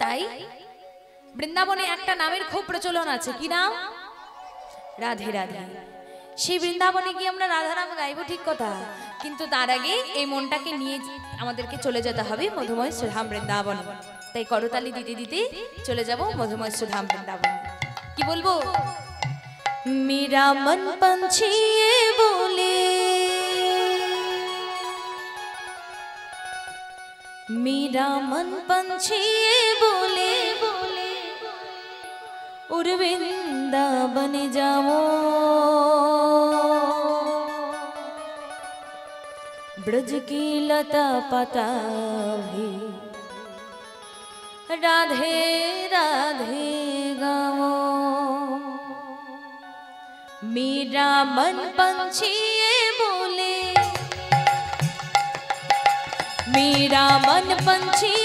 তাই বৃন্দাবনে একটা নামের খুব প্রচলন আছে, কি নাম? রাধে রাধে। সেই বৃন্দাবনে গিয়ে আমরা রাধা নাম গাইবো ঠিক কথা, কিন্তু তার আগে এই মনটাকে নিয়ে আমাদেরকে চলে যেতে হবে মধুময় সুধাম বৃন্দাবনে। তাই করতালি দিতে দিতে চলে যাব মধুময় সুধাম বৃন্দাবনে। কি বলবো? मेरा मन पंछी बोले, मेरा मन पंछी बोले बोले और वृंदावन जाओ, ब्रज की लता पता भी राधे राधे गाओ। मेरा मन पंछी बोले, मेरा मन पंछी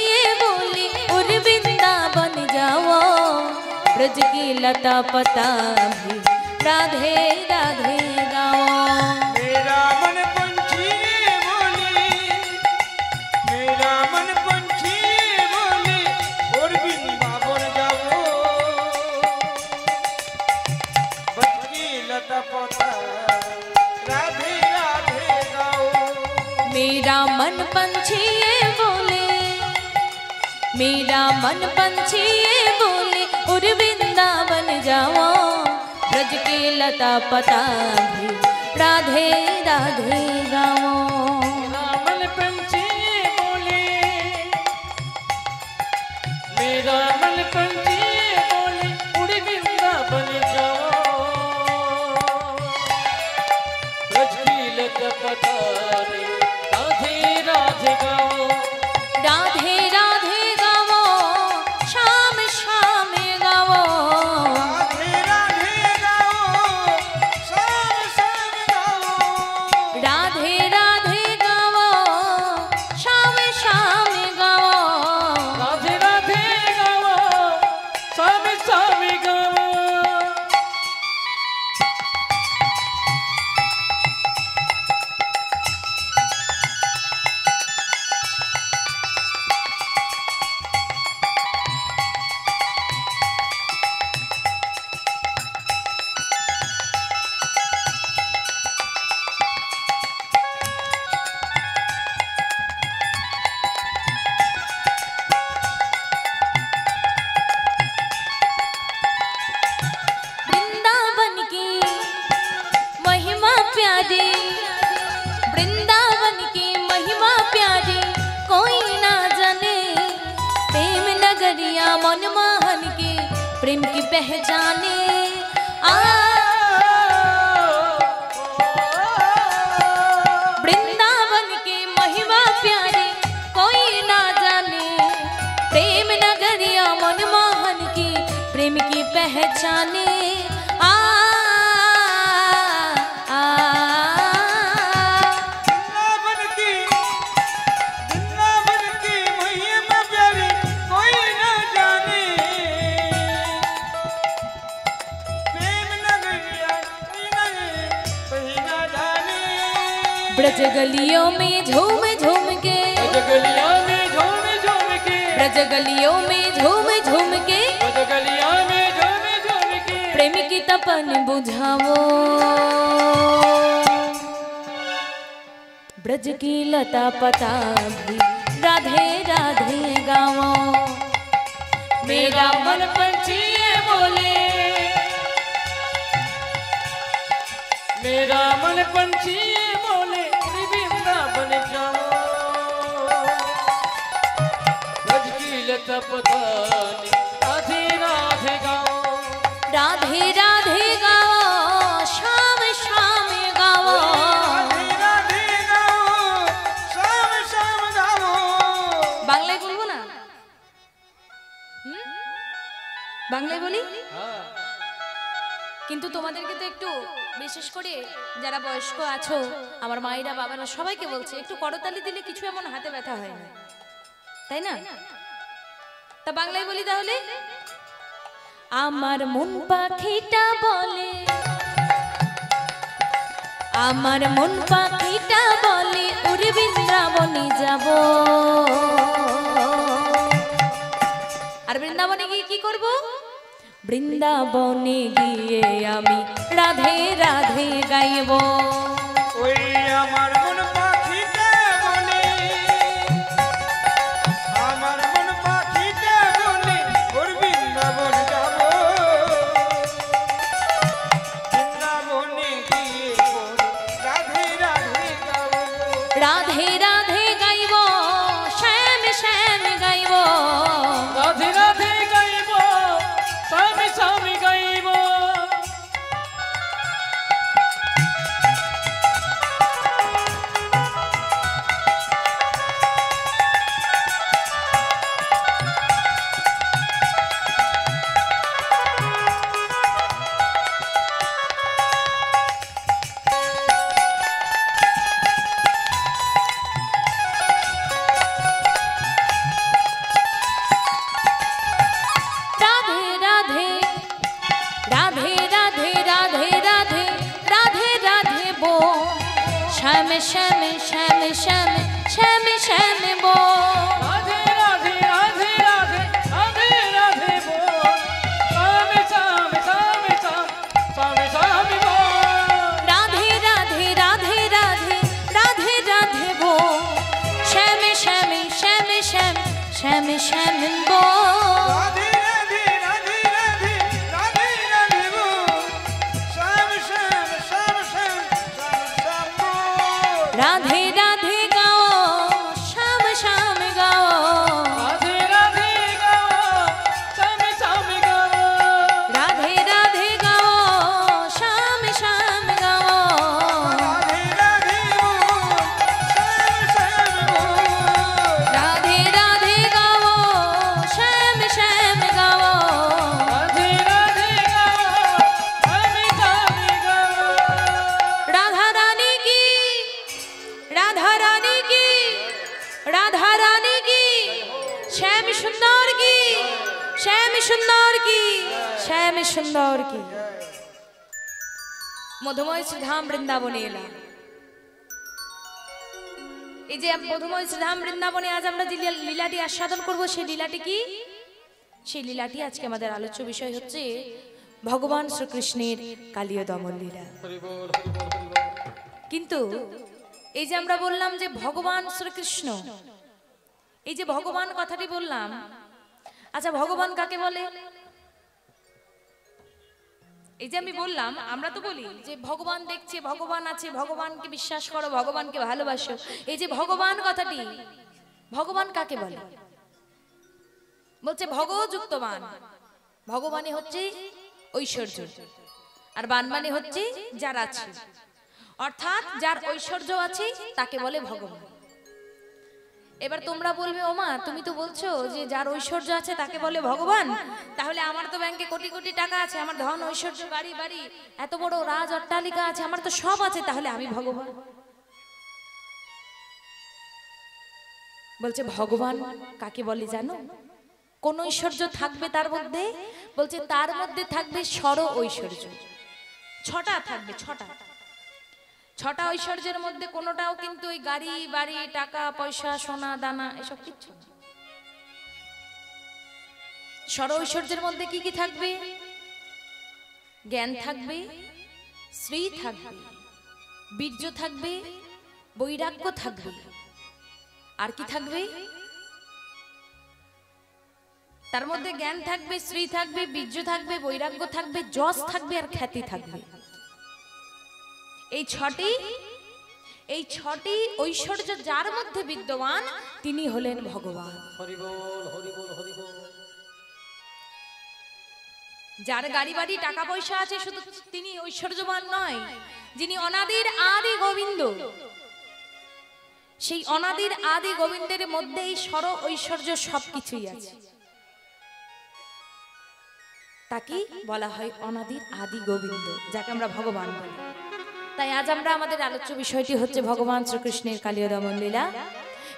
बोले और वृंदावन जाओ, ब्रज की लता पता भी राधे राधे गाओ। मेरा मन पंछी बोले, मेरा मन पंछी बोले और वृंदावन जाओ, ब्रज की लता पता राधे राधे गाओ। मेरा मन पंछी बोले, मेरा मन पंछी बोले और वृंदावन जाओ, ब्रज की लता पता भी राधे राधे गाओ। मेरा मन पंछी बोले, मेरा मन पंछी बोले उड़ वृंदावन जाओ, ब्रज की लता पता राधे राधे गाओ। राधे राधे गाओ, शाम शाम गाओ, राधे राधे गाओ, शाम शाम गाओ। राधे राधे गाओ, शाम शाम गाओ। राधे राधे गाओ, शाम शाम गाओ। वृंदावन की महिमा प्यारी, वृंदावन की महिमा प्यारी, कोई ना जाने प्रेम नगरिया मनमोहन की प्रेम की पहचाने। वृंदावन की महिमा प्यारी, कोई ना जाने प्रेम नगरिया मनमोहन की प्रेम की पहचाने। आ आ वृंदावन की महिमा प्यारी, कोई ना जाने प्रेम नगरिया कहीं ना जाने। ब्रज गलियों में झूम झूम के, गलिया में झूम झूम के, ब्रज गलियों में झूम झूम के गलिया में झूम झूम के प्रेम की तपन बुझाओ, ब्रज की लता पता भी राधे राधे गाओ। मेरा मन पंछी बोले, मेरा मन पंछी बोले वृंदावन जाओ, ब्रज की लता पता राधे राधे गाओ। राधे राधे गाओ, शाम शाम गाओ। राधे राधे गाओ, शाम शाम गाओ। বাংলায় বলবো না? বাংলায় বলি, কিন্তু তোমাদেরকে তো একটু বিশেষ করে যারা বয়স্ক আছো, আমার মায়েরা বাবারা সবাইকে বলছে একটু করতালি দিলে কিছু এমন হাতে ব্যথা হয় না, তাই না? তা বাংলায় বলি তাহলে। আমার মন পাখিটা বলে, আমার মন পাখিটা বলে উড়ে বৃন্দাবনে যাব, আর বৃন্দাবনে গিয়ে কি করব? বৃন্দাবনে গিয়ে আমি রাধে রাধে গাইব। ওই আমার মন পাখিটা বলে, আমার মন পাখিটা বলে ওর বৃন্দাবন যাব। বৃন্দাবনে গিয়ে রাধে রাধে গাব। রাধে রাধে গাইব, শ্যাম শ্যাম গাইব। রাধে রাধে গাইব, স্বামী স্বামী গাইব। রাধে রাধে রাধে রাধে রাধে রাধে রাধে রাধে বো, শ্যাম শ্যাম শ্যাম শ্যাম শ্যাম শ্যাম বো। রাধে রাধে রাধে রাধে রাধে রাধে বল, স্বামী স্বামী স্বামী স্বামী স্বামী বল। রাধে রাধে রাধে রাধে রাধে রাধে বো, শ্যাম শ্যাম শ্যাম শ্যাম শ্যাম শ্যাম বো। রাধে রাধে রাধে রাধে রাধে রাধে বল, শ্যাম শ্যাম শ্যাম শ্যাম শ্যাম বল। রাধে রাধে গাও, শ্যাম শ্যাম গাও। রাধে রাধে গাও, স্বামী স্বামী গাও। রাধে রাধে গাও, শ্যাম শ্যাম গাও। রাধে রাধে বল, শ্যাম শ্যাম বল। রাধে রাধে গাও, শ্যাম শ্যাম গাও। রাধে রাধে গাও, স্বামী স্বামী গাও। রাধা রানী কি, রাধা রানী কি, রাধা রানী কি, শ্যাম সুন্দর কি, শ্যাম সুন্দর কি, শ্যাম সুন্দর কি। মধুময় শ্রীধাম বৃন্দাবনে এলাম। এই যে মধুময় শ্রীধাম বৃন্দাবনে আজ আমরা যে লীলাটি আস্বাদন করব, সেই লীলাটি কি? সেই লীলাটি আজকে আমাদের আলোচ্য বিষয় হচ্ছে ভগবান শ্রীকৃষ্ণের কালীয় দমন লীলা। কিন্তু এই যে আমরা বললাম যে ভগবান শ্রীকৃষ্ণ, এই যে ভগবান কথাটি বললাম, আচ্ছা ভগবান কাকে বলে? এই যে আমি বললাম, আমরা তো বলি যে ভগবান দেখছে, ভগবান আছে, ভগবানকে বিশ্বাস করো, ভগবানকে ভালোবাসো। এই যে ভগবান কথাটি, ভগবান কাকে বলে? বলছে ভগযুক্তবান। ভগবানই হচ্ছে ঐশ্বর্য, আর বান মানে হচ্ছে যার আছে, অর্থাৎ যার ঐশ্বর্য আছে তাকে বলে ভগবান। এবার তোমরা বলবে, ওমা তুমি তো বলছো যে যার ঐশ্বর্য আছে তাকে বলে ভগবান, তাহলে আমার তো ব্যাংকে কোটি কোটি টাকা আছে, আমার ধন ঐশ্বর্য গাড়ি বাড়ি এত বড় রাজ অট্টালিকা আছে, আমার তো সব আছে, তাহলে আমি ভগবান? বলছে ভগবান কাকে বলে জানো? কোন ঐশ্বর্য থাকবে তার মধ্যে? বলছে তার মধ্যে থাকবে ষড় ঐশ্বর্য। ছটা থাকবে, ছটা। ছটা ঐশ্বর্যের মধ্যে কোনোটাও কিন্তু ওই গাড়ি বাড়ি টাকা পয়সা সোনা দানা এসব কিচ্ছু না। ষড় ঐশ্বর্যের মধ্যে কি কি থাকবে? জ্ঞান থাকবে, শ্রী থাকবে, বীর্য থাকবে, বৈরাগ্য থাকবে, আর কি থাকবে? তার মধ্যে জ্ঞান থাকবে, শ্রী থাকবে, বীর্য থাকবে, বৈরাগ্য থাকবে, যশ থাকবে, আর খ্যাতি থাকবে। এই ছটি ঐশ্বর্য যার মধ্যে বিদ্যমান তিনি হলেন ভগবান। হরি বল হরি বল হরি বল। যার গাড়ি বাড়ি টাকা পয়সা আছে শুধু তিনি ঐশ্বর্যবান নয়, যিনি অনাদির আদি গোবিন্দ, সেই অনাদির আদি গোবিন্দের মধ্যেই ষড় ঐশ্বর্য সবকিছুই আছে, তাকে বলা হয় অনাদির আদি গোবিন্দ, যাকে আমরা ভগবান বলি। তাই আজ আমরা আমাদের আলোচ্য বিষয়টি হচ্ছে ভগবান শ্রীকৃষ্ণের কালীয় দমন লীলা।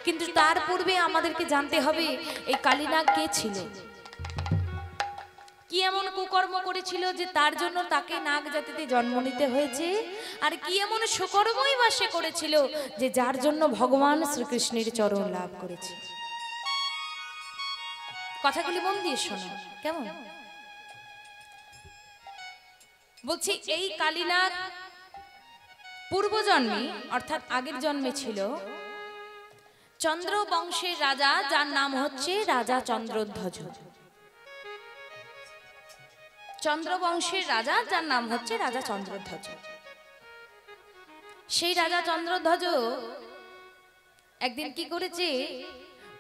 কিন্তু তার পূর্বে আমাদেরকে জানতে হবে এই কালীনাগ কে ছিল, কি এমন কুকর্ম করেছিল যে তার জন্য তাকে নাগ জাতিতে জন্ম নিতে হয়েছে, আর কি এমন সুকর্মই বা সে করেছিল যে যার জন্য ভগবান শ্রীকৃষ্ণের চরণ লাভ করেছে। কথাগুলি মন দিয়ে শোনো কেমন। বলছি এই কালীনাগ পূর্বজন্মে অর্থাৎ আগের জন্মে ছিল চন্দ্র বংশের রাজা, যার নাম হচ্ছে রাজা চন্দ্রধ্বজ। চন্দ্র বংশের রাজা, যার নাম হচ্ছে রাজা চন্দ্রধ্বজ। সেই রাজা চন্দ্রধ্বজ একদিন কি করেছে,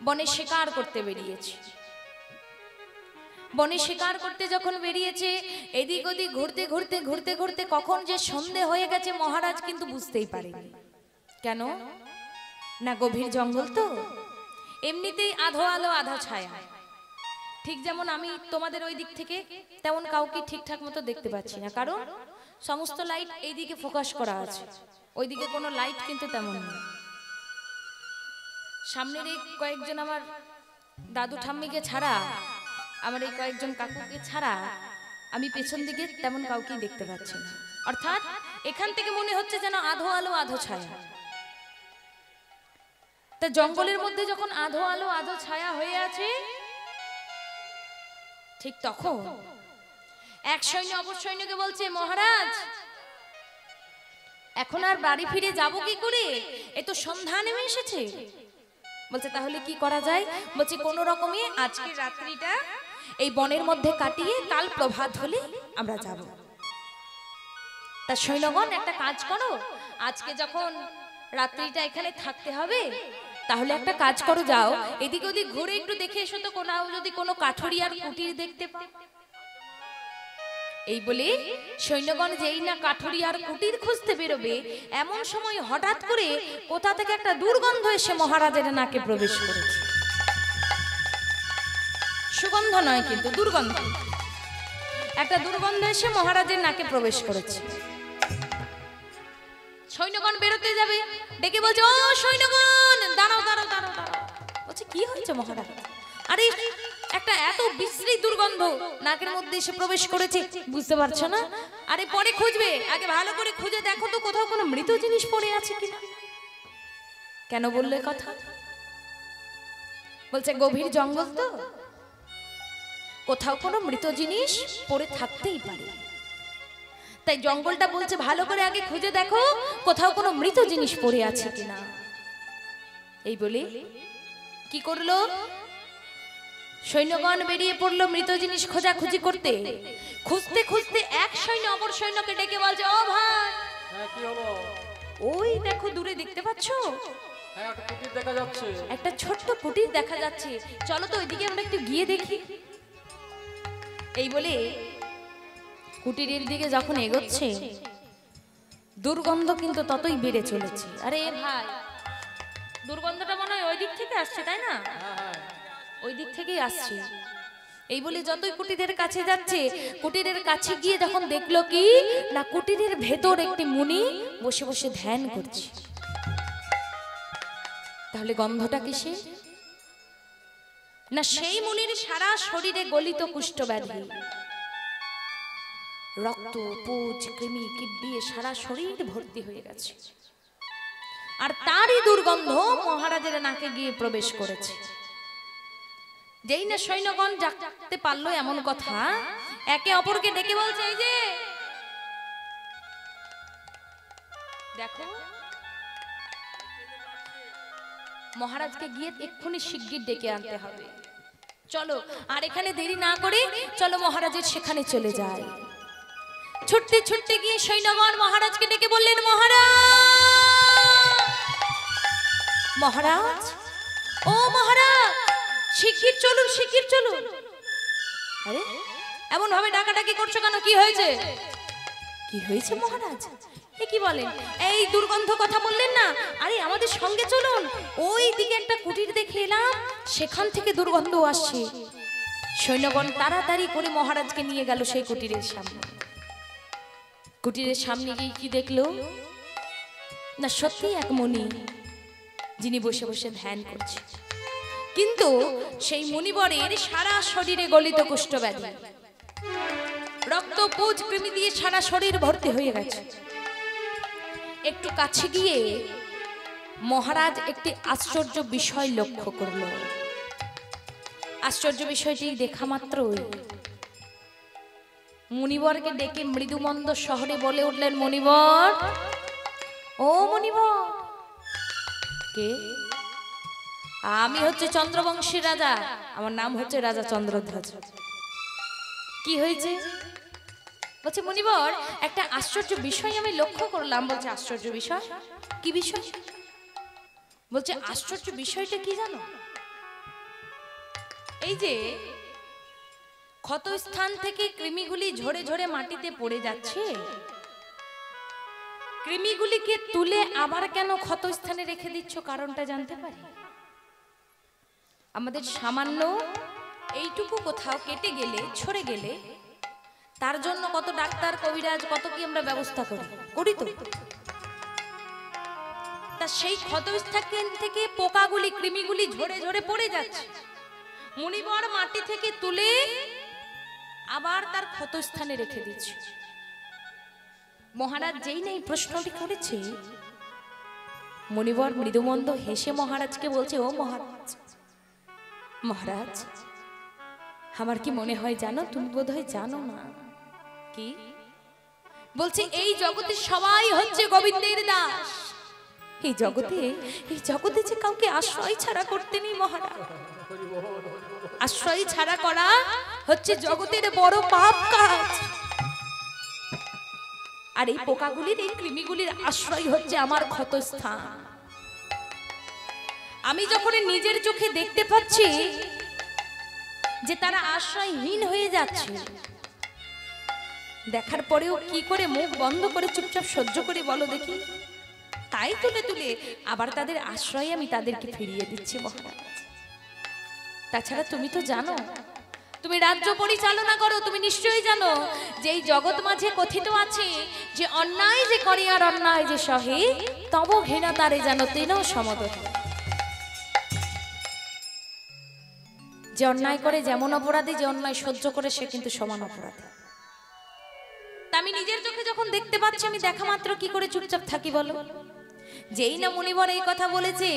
বনে শিকার করতে বেরিয়েছে। বনে শিকার করতে যখন বেরিয়েছে, এদিক ওদিক ঘুরতে ঘুরতে ঘুরতে ঘুরতে কখন যে সন্ধে হয়ে গেছে মহারাজ কিন্তু বুঝতেই পারেনি। কেন না, গভীর জঙ্গল তো, এমনিতেই আধো আলো আধা ছায়া। ঠিক যেমন আমি তোমাদের ওই দিক থেকে তেমন কাউকে ঠিকঠাক মতো দেখতে পাচ্ছি না, কারণ সমস্ত লাইট এইদিকে ফোকাস করা আছে, ওইদিকে কোনো লাইট কিন্তু তেমন নেই। সামনের এই কয়েকজন আমার দাদু ঠাম্মিকে ছাড়া, আমার এই কয়েকজন কাকুকে ছাড়া আমি পেছন দিকে তেমন কাউকে দেখতে পাচ্ছি না। অর্থাৎ এখান থেকে মনে হচ্ছে যেন আধো আলো আধো ছায়া। তা জঙ্গলের মধ্যে যখন আধো আলো আধো ছায়া হয়ে আছে, ঠিক তখন এক সৈন্য অপর সৈন্যকে বলছে, মহারাজ এখন আর বাড়ি ফিরে যাব কি করে, এ তো সন্ধ্যা নেমে এসেছে। বলছে তাহলে কি করা যায়? বলছে কোনো রকমে আজকে রাত্রিটা এই বনের মধ্যে কাটিয়ে কাল প্রভাত হলে আমরা যাব। তা সৈন্যগণ একটা কাজ করো, আজকে যখন রাত্রিটা এখানে থাকতে হবে তাহলে একটা কাজ করো, যাও এদিক ওদিক ঘুরে একটু দেখে এসো তো, কোনাও যদি কোনো কাঠুরিয়ার কুটির দেখতে পাও। এই বলে সৈন্যগণ যেই না কাঠুরিয়ার কুটির খুঁজতে বেরোবে, এমন সময় হঠাৎ করে কোথা থেকে একটা দুর্গন্ধ এসে মহারাজের নাকে প্রবেশ করেছে। সুগন্ধ নয় কিন্তু দুর্গন্ধ, একটা দুর্গন্ধ এসে মহারাজের নাকে প্রবেশ করেছে। সৈন্যগণ বেরোতে যাবে, ডেকে বলছে, ও সৈন্যগণ দাঁড়াও দাঁড়াও দাঁড়াও দাঁড়াও। বলছে কি হয়েছে মহারাজ? আরে একটা এত বিশ্রী দুর্গন্ধ নাকের মধ্যে এসে প্রবেশ করেছে, বুঝতে পারছো না? আরে পরে খুঁজবে, আগে ভালো করে খুঁজে দেখো তো কোথাও কোনো মৃত জিনিস পড়ে আছে কিনা। কেন বললে কথা? বলছে গভীর জঙ্গল তো, কোথাও কোনো মৃত জিনিস পড়ে থাকতেই পারে, তাই জঙ্গলটা বলছে ভালো করে আগে খুঁজে দেখো কোথাও কোনো মৃত জিনিস পড়ে আছে কিনা। এই বলে কি করলো, সৈন্যগণ বেরিয়ে পড়লো মৃত জিনিস খোঁজাখুঁজি করতে। খুঁজতে খুঁজতে এক সৈন্য অপর সৈন্যকে ডেকে বলছে, ও ভাই কি হলো? ওই দেখো দূরে দেখতে পাচ্ছো, হ্যাঁ একটা কুটির দেখা যাচ্ছে। একটা ছোট্ট কুটির দেখা যাচ্ছে, চলো তো ওইদিকে আমরা একটু গিয়ে দেখি। এই বলে কুটিরের দিকে যখন এগোচ্ছে, দুর্গন্ধ কিন্তু ততই বেড়ে চলেছে। আরে ভাই দুর্গন্ধটা মনে হয় ওই দিক থেকে আসছে, তাই না? ওই দিক থেকেই আসছে। এই বলে যতই কুটিরের কাছে যাচ্ছে, কুটিরের কাছে গিয়ে যখন দেখলো কি না, কুটিরের ভেতর একটি মুনি বসে বসে ধ্যান করছে। তাহলে গন্ধটা কিসে? না সেই মুনির সারা শরীরে গলিত কুষ্ঠব্যাধি, রক্ত পুজ কৃমি কিডনি সারা শরীর ভর্তি হয়ে গেছে, আর তারই দুর্গন্ধ মহারাজের নাকে গিয়ে প্রবেশ করেছে। যেই না সৈন্যগণ জানতে পারলো এমন কথা, একে অপরকে ডেকে বলছে, এই যে দেখো মহারাজকে গিয়ে এক্ষুনি শিগগির ডেকে আনতে হবে, চলো আর এখানে দেরি না করে চলো মহারাজের সেখানে চলে যায়। ছুটতে ছুটতে গিয়ে সৈন্যগণ মহারাজকে ডেকে বললেন, মহারাজ ও মহারাজ শিগগির চলুন শিগগির চলুন। আরে এমন ভাবে ডাকাডাকি করছো কেন? কি হয়েছে? কি হয়েছে মহারাজ? এ কি বলেন? এই দুর্গন্ধ কথা বললেন না, আরে আমাদের সঙ্গে চলুন, ওই দিকে একটা কুটির দেখে এলাম, সেখান থেকে দুর্গন্ধ আসছে। সৈন্যগণ তাড়াতাড়ি করে মহারাজকে নিয়ে গেল সেই কুটিরের সামনে। কুটিরের সামনে গিয়ে কি দেখলো না, সত্যি এক মুনি যিনি বসে বসে ধ্যান করছে, কিন্তু সেই মুনিবরের সারা শরীরে গলিত কুষ্ঠব্যাধি, রক্ত পুজ কৃমি দিয়ে সারা শরীর ভর্তি হয়ে গেছে। একটু কাছে গিয়ে মহারাজ একটি আশ্চর্য বিষয় লক্ষ্য করল। আশ্চর্য বিষয়টি দেখা মাত্রই মুনিবরকে ডেকে মৃদুমন্দ শহরে বলে উঠলেন, মুনিবর, ও মুনিবর। কে? আমি হচ্ছে চন্দ্রবংশী রাজা, আমার নাম হচ্ছে রাজা চন্দ্রধ্বজ। কি হয়েছে? বলছে, মুনিবর, একটা আশ্চর্য বিষয় আমি লক্ষ্য করলাম। বলছে, আশ্চর্য বিষয়? কি বিষয়? বলছে, আশ্চর্য বিষয়টা কি জানো? এই যে ক্ষতস্থান থেকে কৃমিগুলি ঝরে ঝরে মাটিতে পড়ে যাচ্ছে, কৃমিগুলিকে তুলে আবার কেন ক্ষতস্থানে রেখে দিচ্ছ, কারণটা জানতে পারি? আমাদের সামান্য এইটুকু কোথাও কেটে গেলে, ছড়ে গেলে, তার জন্য কত ডাক্তার, কবিরাজ, কত কি আমরা ব্যবস্থা করি তো। তা সেই ক্ষতস্থান থেকে পোকাগুলি, কৃমিগুলি ঝরে ঝরে পড়ে যাচ্ছে, মুনিবর মাটি থেকে তুলে আবার তার ক্ষতস্থানে রেখে দিচ্ছে। মহারাজ যেই নেই প্রশ্নটি করেছে, মুনিবর মৃদুমন্দ হেসে মহারাজকে বলছে, ও মহারাজ, মহারাজ, আমার কি মনে হয় জানো? তুমি বোধহয় জানো না। কি? বলছে, এই জগতে সবাই হচ্ছে গোবিন্দের দাস। এই জগতে যে কাউকে আশ্রয় ছাড়া করতে নেই মহারাজ। আশ্রয় ছাড়া করা হচ্ছে জগতের বড় পাপ কাজ। আর এই পোকাগুলির, এই কৃমিগুলির আশ্রয় হচ্ছে আমার ক্ষতস্থান। আমি যখন নিজের চোখে দেখতে পাচ্ছি যে তারা আশ্রয়হীন হয়ে যাচ্ছে, দেখার পরেও কি করে মুখ বন্ধ করে চুপচাপ সহ্য করি বলো দেখি? তাই তুলে তুলে আবার তাদের আশ্রয়ে আমি তাদেরকে ফিরিয়ে দিচ্ছি মহারাজ। তাছাড়া তুমি তো জানো, তুমি রাজ্য পরিচালনা করো, তুমি নিশ্চয়ই জানো যে এই জগৎ মাঝে কথিত আছে যে অন্যায় যে করে আর অন্যায় যে সহে, তব ঘৃণা তারে যেন তেনও সমদহে। যে অন্যায় করে যেমন অপরাধী, যে অন্যায় সহ্য করে সে কিন্তু সমান অপরাধী। তা আমি নিজের চোখে যখন দেখতে পাচ্ছি, আমি দেখা মাত্র কি করে চুপচাপ থাকি বলো? যেই না মুনিবর এই কথা বলেছে,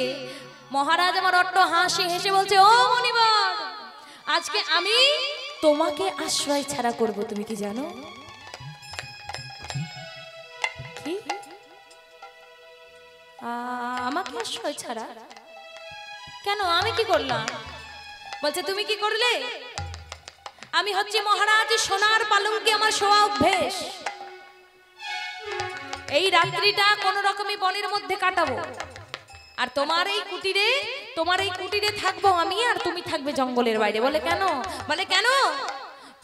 মহারাজ আমার অট্ট হাসি হেসে বলছে, ও মুনিবর, আজকে আমি তোমাকে আশ্রয় ছাড়া করব। তুমি কি জানো? কি? আমাকে আশ্রয় ছাড়া? কেন, আমি কি করলাম? বলছে, তুমি কি করলে? আমি হচ্ছে মহারাজ, সোনার পালঙ্কে আমার শোয়া অভ্যেস। এই রাত্রিটা কোন রকমে বনের মধ্যে কাটাবো, আর তোমার এই কুটিরে থাকবো আমি, আর তুমি থাকবে জঙ্গলের বাইরে। বলে কেন? বলে কেন,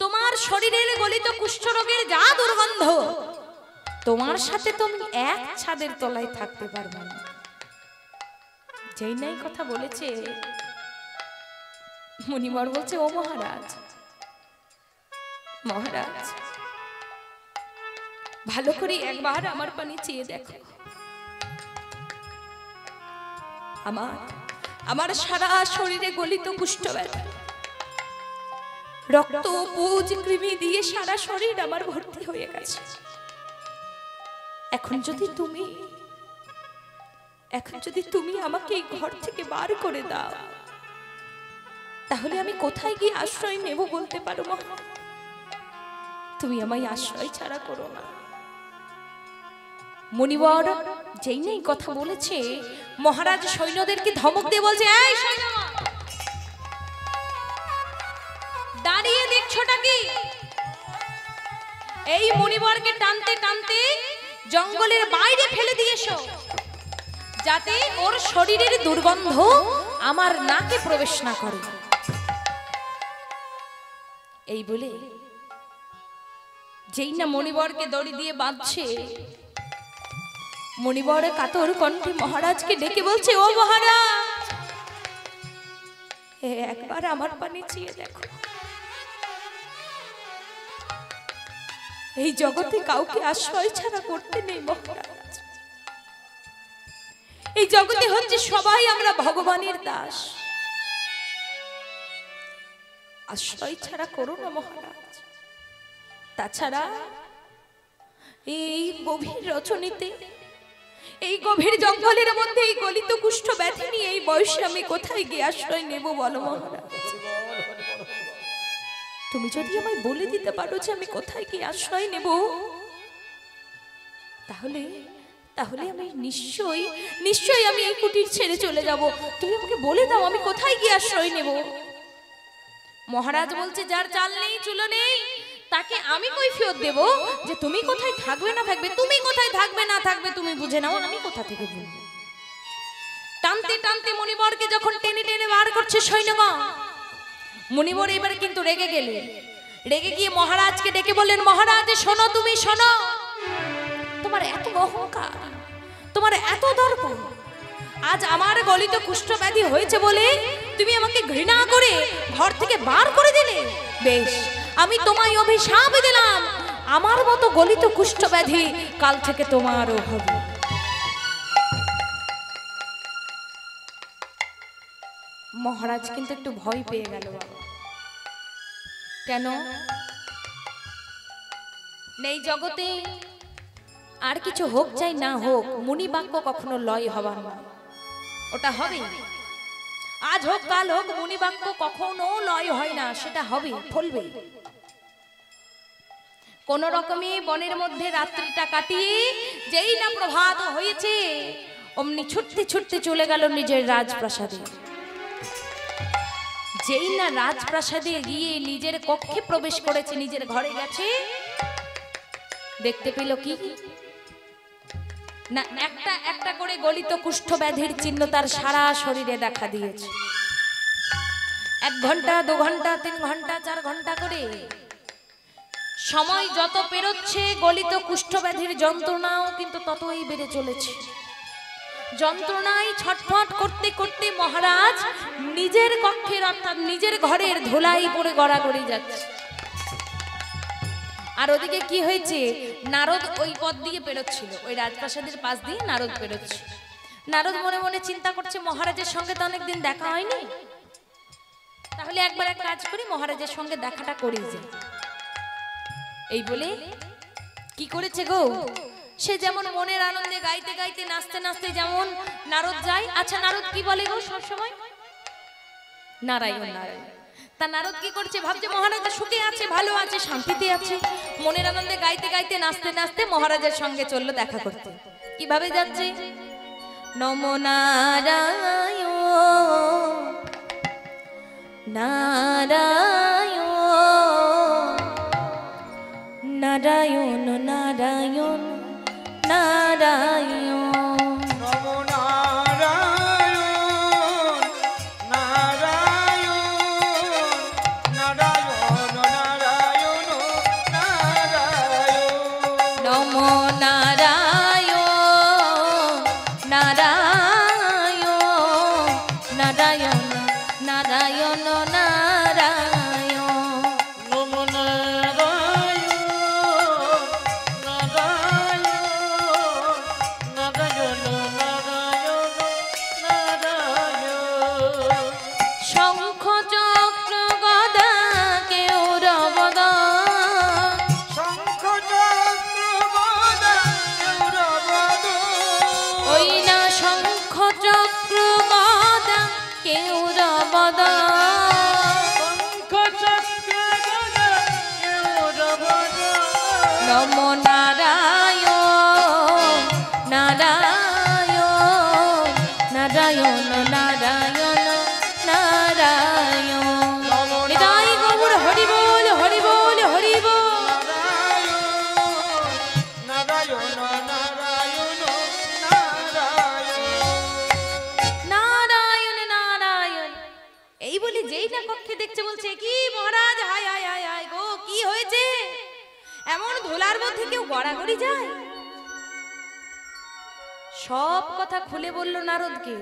তোমার শরীরের গলিত কুষ্ঠরোগের যা দুর্গন্ধ, তোমার সাথে তুমি এক ছাদের তলায় থাকতে পারবে না। যেই নাই কথা বলেছে, মুনিবর বলছে, ও মহারাজ, মহারাজ, ভালো করে একবার আমার পানে চেয়ে দেখো। আমার সারা শরীরে গলিত কুষ্ঠব্যাধি, রক্ত, পুজ, কৃমি দিয়ে সারা শরীর আমার ভর্তি হয়ে গেছে। এখন যদি তুমি আমাকে এই ঘর থেকে বার করে দাও, তাহলে আমি কোথায় গিয়ে আশ্রয় নেব বলতে পারো মহারাজ? তুমি আমায় আশ্রয় ছাড়া করো না। মুনিবর যেই নেই কথা বলেছে, মহারাজ সৈন্যদেরকে ধমক দিয়ে বলছে, এই সৈন্য, দাঁড়িয়ে দেখছোটা কি? এই মুনিবরকে টানতে টানতে জঙ্গলের বাইরে ফেলে দিয়েছো, যাতে ওর শরীরের দুর্গন্ধ আমার নাকে প্রবেশ না করে। এই বলে যেই না মণিবরকে দড়ি দিয়ে বাঁধছে, মণিবরে কাতর কণ্ঠে মহারাজকে ডেকে বলছে, ও মহারাজ, একবার আমার পানে চেয়ে দেখো। এই জগতে কাউকে আশ্রয় ছাড়া করতে নেই মহারাজ। এই জগতে হচ্ছে সবাই আমরা ভগবানের দাস। আশ্রয় ছাড়া করো না মহারাজ। তাছাড়া এই গভীর রচনীতে, এই গভীর জঙ্গলের মধ্যে এই গলিত কুষ্ঠ ব্যাধি নিয়ে এই বয়সে আমি কোথায় গিয়ে আশ্রয় নেব বলো মহারাজ? তুমি যদি আমায় বলে দিতে পারো যে আমি কোথায় গিয়ে আশ্রয় নেব, তাহলে তাহলে আমি নিশ্চয়ই আমি এই কুটির ছেড়ে চলে যাব। তুমি আমাকে বলে দাও আমি কোথায় গিয়ে আশ্রয় নেব। মহারাজ বলছে, যার চাল নেই চুলো নেই তাকে আমি কৈফিয়ত দেব যে তুমি কোথায় থাকবে না থাকবে, তুমি কোথায় থাকবে না থাকবে তুমি বুঝে নাও, আমি কোথা থেকে বলবো। টানতে টানতে মণিবরকে যখন টেনে টেনে বার করছে সৈন্যগণ, মণিবর এবার কিন্তু রেগে গেলেন। রেগে গিয়ে মহারাজকে ডেকে বললেন, মহারাজ শোনো, তুমি শোনো, তোমার এত অহংকার, তোমার এত দর্প, আজ আমার গলিত কুষ্ঠব্যাধি হয়েছে বলে তুমি আমাকে ঘৃণা করে ঘর থেকে বার করে দিলে। বেশ, আমি তোমায় অভিশাপ দিলাম, আমার মতো গলিত কুষ্ঠব্যাধি কাল থেকে তোমারও হবে। মহারাজ কিন্তু একটু ভয় পেয়ে গেল। বাবা কেন? নেই জগতে আর কিছু হোক চাই না হোক, মুনি বাক্য কখনো লয় হবার না, ওটা হবে। আজ হোক কাল হোক, মুনি বাক্য কখনো লয় হয় না, সেটা হবে, ফলবে। কোন রকমে বনের মধ্যে রাত্রিটা কাটিয়ে যেই না প্রভাত হয়েছে, অমনি ছুটতে ছুটতে চলে গেল নিজের রাজপ্রাসাদে। যেই না রাজপ্রাসাদে গিয়ে নিজের কক্ষে প্রবেশ করেছে, নিজের ঘরে গেছে, দেখতে পেল কি না, একটা একটা করে গলিত কুষ্ঠব্যাধির চিহ্ন তার সারা শরীরে দেখা দিয়েছে। 1 ঘন্টা 2 ঘন্টা 3 ঘন্টা 4 ঘন্টা করে সময় যত পেরোচ্ছে, গলিত কুষ্ঠব্যাধির যন্ত্রণাও কিন্তু ততই বেড়ে চলেছে। যন্ত্রণায় ছটফট করতে করতে মহারাজ নিজের কক্ষের অর্থাৎ নিজের ঘরের ধুলাই পড়ে গড়াগড়ি যাচ্ছে। আর ওদিকে কি হয়েছে, নারদ ওই পথ দিয়ে পেরোচ্ছিল, ওই রাজপ্রাসাদের পাশ দিয়ে নারদ পেরোচ্ছে। নারদ মনে মনে চিন্তা করছে, মহারাজের সঙ্গে তো অনেকদিন দেখা হয়নি, তাহলে একবার এক কাজ করি, মহারাজের সঙ্গে দেখাটা করি যে। এই বলে কি করেছে গো, সে যেমন মনের আনন্দে গাইতে গাইতে নাচতে নাচতে যেমন নারদ যায়। আচ্ছা, নারদ কি বলে গো সবসময়? নারায়ণ নারায়ণ। তা নারদ কি করছে, ভাবছে মহারাজ সুখে আছে, ভালো আছে, শান্তিতে আছে। মনের আনন্দে গাইতে গাইতে নাচতে নাচতে মহারাজের সঙ্গে চললো দেখা করতে। কিভাবে যাচ্ছে, নম নারায়ণ নারায়ণ নারায়ণ নারায়ণ নারায়ণ। নম নারায়ণ নারায়ণ নারায়ণ নারায়ণ নারায়ণ। নিতাই গৌর হরি বল হরি বল হরি বল। নারায়ণ নারায়ণ। এই বলে যেই না কক্ষে দেখছে, বলছে কি মহারাজ, হায় হায় হায় হায় গো, কি হয়েছে? এমন ধুলার মধ্যে কেউ গড়াগড়ি যায়? সব কথা খুলে বলল নারদকে।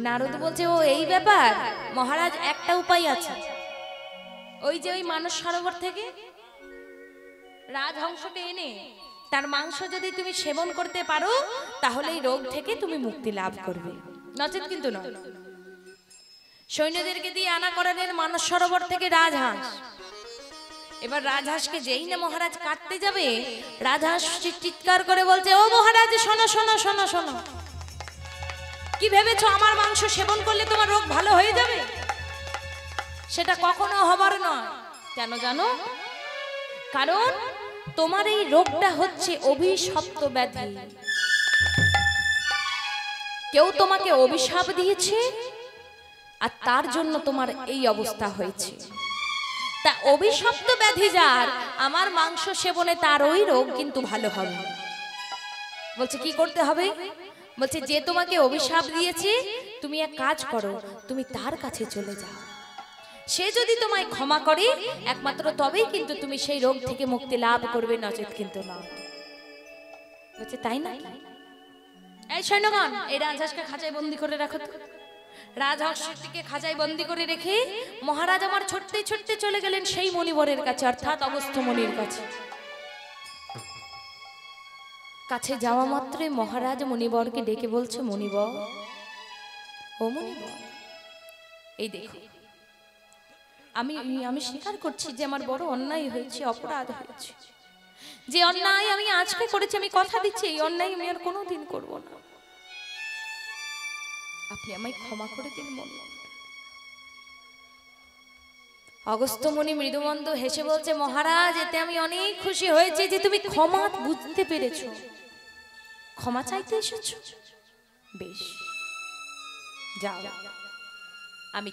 নারদ বলছে, ও এই ব্যাপার মহারাজ, একটা উপায় আছে। ওই যে ওই মানস সরোবর থেকে রাজহংসকে এনে তার মাংস যদি তুমি সেবন করতে পারো, তাহলে এই রোগ থেকে তুমি মুক্তি লাভ করবে, নচেত কিন্তু নয়। সৈন্যদেরকে দিয়ে আনা করালেন মানস সরোবর থেকে রাজহাঁস। এবার রাজহাঁসকে যেই না মহারাজ কাটতে যাবে, রাজহাঁস চিৎকার করে বলছে, ও মহারাজ শোনো শোনো শোনো শোনো, কি ভেবেছো আমার মাংস সেবন করলে তোমার রোগ ভালো হয়ে যাবে? সেটা কখনো হবার নয়। কেন জানো? কারণ তোমার এই রোগটা হচ্ছে অভিশপ্ত ব্যাধি। কেউ তোমাকে অভিশাপ দিয়েছে আর তার জন্য তোমার এই অবস্থা হয়েছে। তা অভিশপ্ত ব্যাধি যার, আমার মাংস সেবনে তার ওই রোগ কিন্তু ভালো হবে। বলছে কি করতে হবে? বলছে যে তোমাকে অভিশাপ দিয়েছে, তুমি এক কাজ করো, তুমি তার কাছে চলে যাও। সে যদি তোমায় ক্ষমা করে, একমাত্র তবেই কিন্তু তুমি সেই রোগ থেকে মুক্তি লাভ করবে, নচেত কিন্তু না। বলছে তাই না? এই সৈন্যগণ, এই রাজহাঁসকে খাঁচায় বন্দি করে রাখো তো। রাজহাঁসটিকে খাঁচায় বন্দি করে রেখে মহারাজ আমার ছুটতে ছুটতে চলে গেলেন সেই মণিবরের কাছে, অর্থাৎ অগস্ত্য মুনির কাছে। কাছে যাওয়া মাত্রই মহারাজ মণিবরকে ডেকে বলছে, মণিবর, ও মণিবর, এই দেখো, আমি স্বীকার করছি যে আমার বড় অন্যায় হয়েছে, অপরাধ হয়েছে। যে অন্যায় আমি আজকে করেছি, আমি কথা দিচ্ছি এই অন্যায় আমি আর কোনোদিন করব না। আপনি আমায় ক্ষমা করে দিন মণিবর। অগস্ত্য মুনি মৃদুমন্দ হেসে বলছে, মহারাজ, এতে আমি অনেক খুশি হয়েছি যে তুমি ক্ষমা বুঝতে পেরেছো, ক্ষমা চাইতে এসেছো। বেশ, যাও, আমি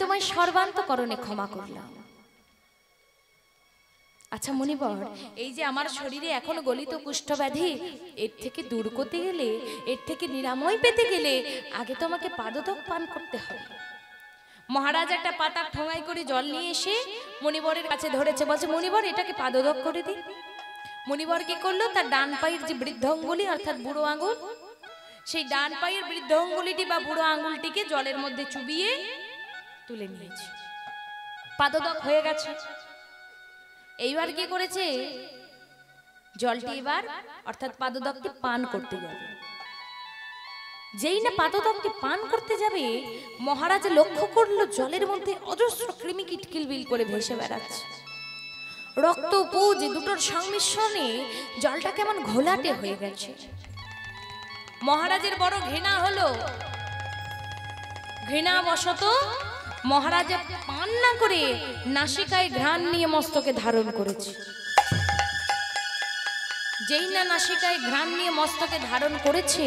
তোমায় সর্বান্তকরণে ক্ষমা করলাম। আচ্ছা মণিবর, এই যে আমার শরীরে এখনো গলিত কুষ্ঠব্যাধি, এর থেকে দূর করতে গেলে, এর থেকে নিরাময় পেতে গেলে আগে তো আমাকে পাদতক পান করতে হবে। মহারাজ একটা পাতা ঠোঙায় করে জল নিয়ে এসে মণিবরের কাছে ধরেছে, বলছে, মণিবর, এটাকে পাদতক করে দিন। মণিবর কি করলো? তার ডান পায়ের যে বৃদ্ধ অঙ্গুলি, অর্থাৎ বুড়ো আঙুল, সেই ডান পায়ের বৃদ্ধ অঙ্গুলিটি বা বুড়ো আঙুলটিকে জলের মধ্যে চুবিয়ে তুলে নিয়েছে। পাদতক হয়ে গেছে। এইবার কি করেছে? জলটি এবার অর্থাৎ পাদতকটি পান করতে যাবে। যেই না পাদতকটি পান করতে যাবে, মহারাজ লক্ষ্য করলো জলের মধ্যে অজস্র কৃমি কিটকিলবিল করে ভেসে বেড়াচ্ছে। রক্ত পুজ দুটোর সংমিশ্রণে জলটা কেমন ঘোলাটে হয়ে গেছে। মহারাজের বড় ঘৃণা হলো। ঘৃণাবশত মহারাজা পান না করে নাসিকায় ঘ্রাণ নিয়ে মস্তকে ধারণ করেছে। যেই না নাসিকায় ঘ্রাণ নিয়ে মস্তকে ধারণ করেছে,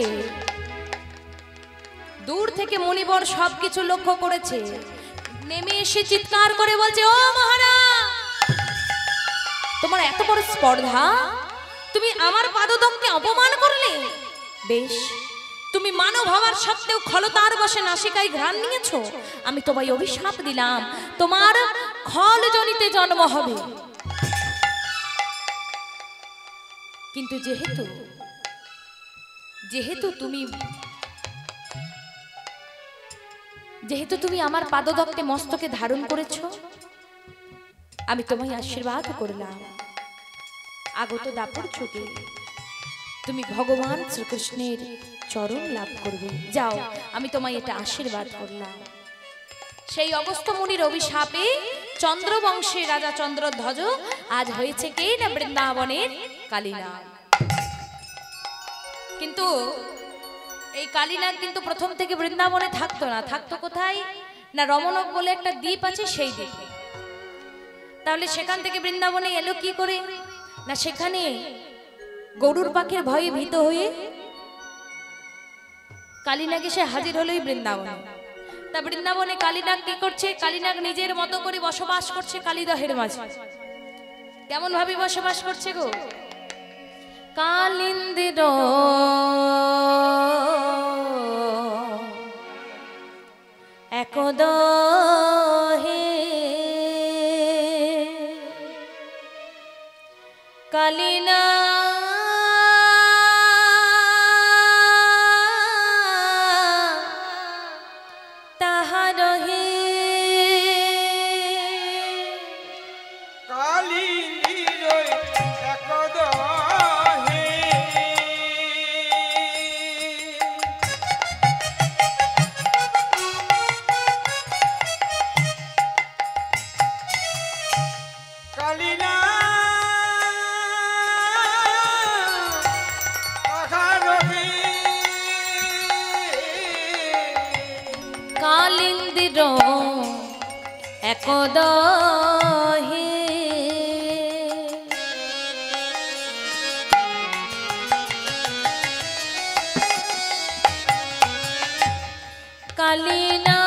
দূর থেকে মণিবর সবকিছু লক্ষ্য করেছে। নেমে এসে চিৎকার করে বলছে, ও মহারাজ, তোমার এত বড় স্পর্ধা, তুমি আমার পাদতককে অপমান করলে। বেশ, তুমি মানব হওয়ার সত্ত্বেও খলতার বসে নাসিকায় ঘ্রাণ নিয়েছো। আমি তোমায় অভিশাপ দিলাম, তোমার খল জনিতে জন্ম হবে। কিন্তু যেহেতু তুমি আমার পাদতককে মস্তকে ধারণ করেছো, আমি তোমায় আশীর্বাদ করলাম, আগত দাপর যুগে তুমি ভগবান শ্রীকৃষ্ণের চরণ লাভ করবে। যাও, আমি তোমায় এটা আশীর্বাদ করলাম। সেই অগস্ত্য মুনির অভিশাপে চন্দ্রবংশের রাজা চন্দ্রধ্বজ আজ হয়েছে কে না বৃন্দাবনের কালীনাগ। কিন্তু এই কালীনাগ কিন্তু প্রথম থেকে বৃন্দাবনে থাকতো না। থাকতো কোথায় না? রমণক বলে একটা দ্বীপ আছে, সেই দ্বীপে। তাহলে সেখান থেকে বৃন্দাবনে এলো কি করে না? সেখানে গরুর পাখির ভয়ে ভীত হয়ে কালীনাগ এসে হাজির হলোই বৃন্দাবনে। তা বৃন্দাবনে কালীনাগ কি করছে? কালীনাগ নিজের মতো করে বসবাস করছে কালীদহের মাঝে। কেমন ভাবে বসবাস করছে গো? কালিন্দির একদহে কালিনা তাহার হে কালিন্দির একদহে কালিনা কালিন্দির একদহে কালিনা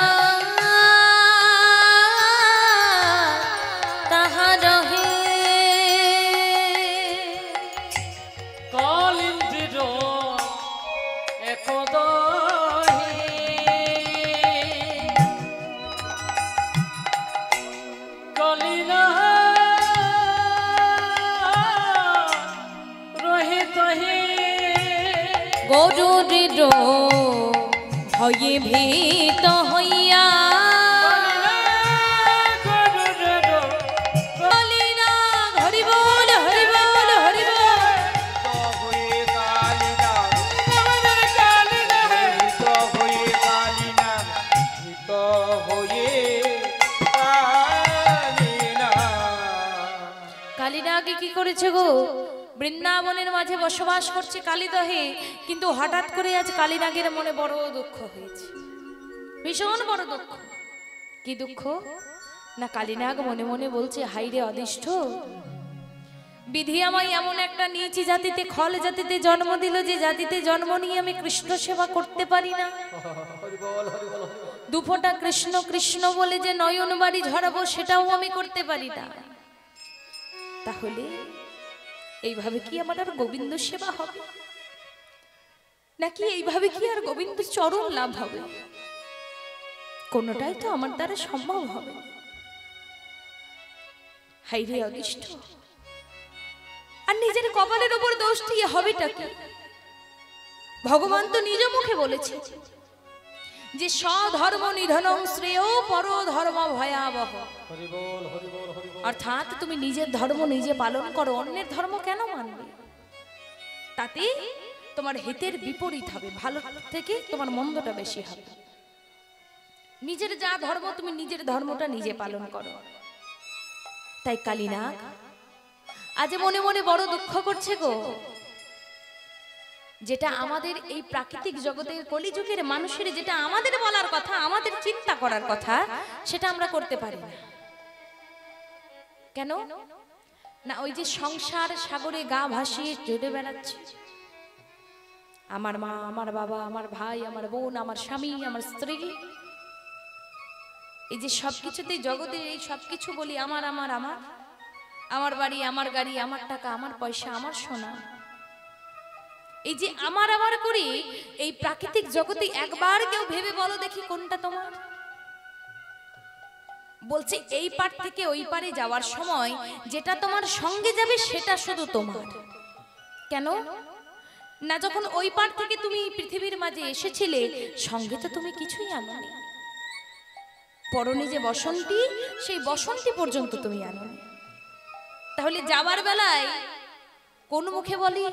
তাহার হে কালিন্দির একদহে কালিনা রহিত হে গরুর ভয়ে ভীত হইয়া কালিনা হরি বল হরি বল হরি বল হয়ে কালিনা ভীত হয়ে কালিনা ভীত হয়ে কালিনা। কালিনা আগে কি করেছে গো? বৃন্দাবনের মাঝে বসবাস করছে কালিদহে, কিন্তু হঠাৎ করে আজ কালিনাগের মনে বড় দুঃখ হয়েছে, ভীষণ বড় দুঃখ। কি দুঃখ না, কালিনাগ মনে মনে বলছে, হাইরে অদিষ্ঠ, বিধি আমায় এমন একটা নিচি জাতিতে খল জাতিতে জন্ম দিল, যে জাতিতে জন্ম নিয়ে আমি কৃষ্ণ সেবা করতে পারি না। দুফোঁটা কৃষ্ণ কৃষ্ণ বলে যে নয়ন বাড়ি ঝরাবো, সেটাও আমি করতে পারি না। তাহলে এইভাবে কি আমার আর গোবিন্দ সেবা হবে, নাকি এইভাবে কি আর গোবিন্দ চরণ লাভ হবে? কোনোটাই তো আমার দ্বারা সম্ভব হবে। হাইরে অদিষ্ঠ, আর নিজের কপালের উপর দোষ দিয়ে হবেটা কি? ভগবান তো নিজ মুখে বলেছে যে স্বধর্ম নিধনং শ্রেয় পর ধর্ম ভয়াবহ। অর্থাৎ তুমি নিজের ধর্ম নিজে পালন করো, অন্যের ধর্ম কেন মানবে? তাতে তোমার হিতের বিপরীত হবে, ভালো থেকে তোমার মন্দটা বেশি হবে। নিজের যা ধর্ম তুমি নিজের ধর্মটা নিজে পালন করো। তাই কালিনাগ আজ মনে মনে বড় দুঃখ করছে গো, যেটা আমাদের এই প্রাকৃতিক জগতের কলিযুগের মানুষের যেটা আমাদের বলার কথা, আমাদের চিন্তা করার কথা, সেটা আমরা করতে পারি না। কেন না, ওই যে সংসার সাগরে গা ভাসিয়ে চলে বেড়াচ্ছে, আমার মা, আমার বাবা, আমার ভাই, আমার বোন, আমার স্বামী, আমার স্ত্রী, এই যে সবকিছুতে জগতের এই সবকিছু বলি আমার আমার আমার, আমার বাড়ি, আমার গাড়ি, আমার টাকা, আমার পয়সা, আমার সোনা, এই যে আমার আমার করি এই প্রাকৃতিক জগতে একবার কেউ ভেবে বলো দেখি কোনটা তোমার? বলছে এই পার থেকে ওই পারে যাওয়ার সময় যেটা তোমার সঙ্গে যাবে সেটা শুধু তোমার। কেন না, যখন ওই পার থেকে তুমি পৃথিবীর মাঝে এসেছিলে, সঙ্গে তো তুমি কিছুই আনোনি। পরনে যে বসন্তী, সেই বসন্তী পর্যন্ত তুমি আনোনি। তাহলে যাওয়ার বেলায় কোন মুখে বলি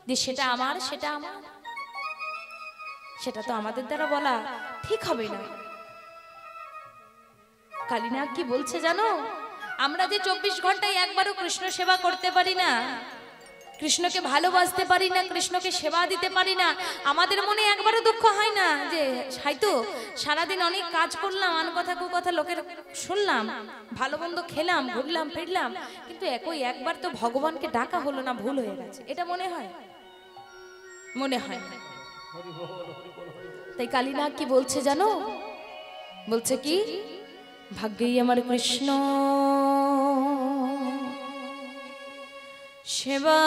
যে সেটা আমার, সেটা আমার? সেটা তো আমাদের দ্বারা বলা ঠিক হবে না। কালিনাগ কি বলছে জানো? আমরা যে 24 ঘন্টায় একবারও কৃষ্ণ সেবা করতে পারি না, কৃষ্ণকে ভালোবাসতে পারি না, কৃষ্ণকে সেবা দিতে পারি না, আমাদের মনে একবারও দুঃখ হয় না যে হয়তো সারাদিন অনেক কাজ করলাম, আন কথা কু কথা লোকের শুনলাম, ভালো মন্দ খেলাম, ঘুরলাম ফিরলাম, কিন্তু একবার তো ভগবানকে ডাকা হলো না, ভুল হয়ে গেছে, এটা মনে হয়? মনে হয় না। তাই কালিনাগ কি বলছে জানো? বলছে কি, ভাগ্যেই আমার কৃষ্ণ সেবা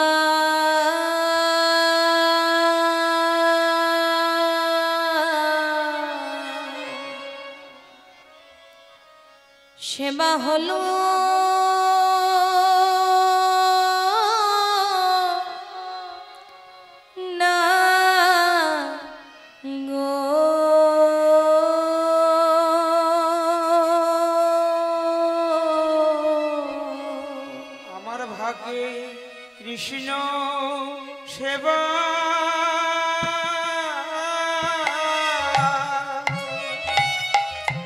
সেবা হলো না গো। আমার ভাগ্যে কৃষ্ণ সেবা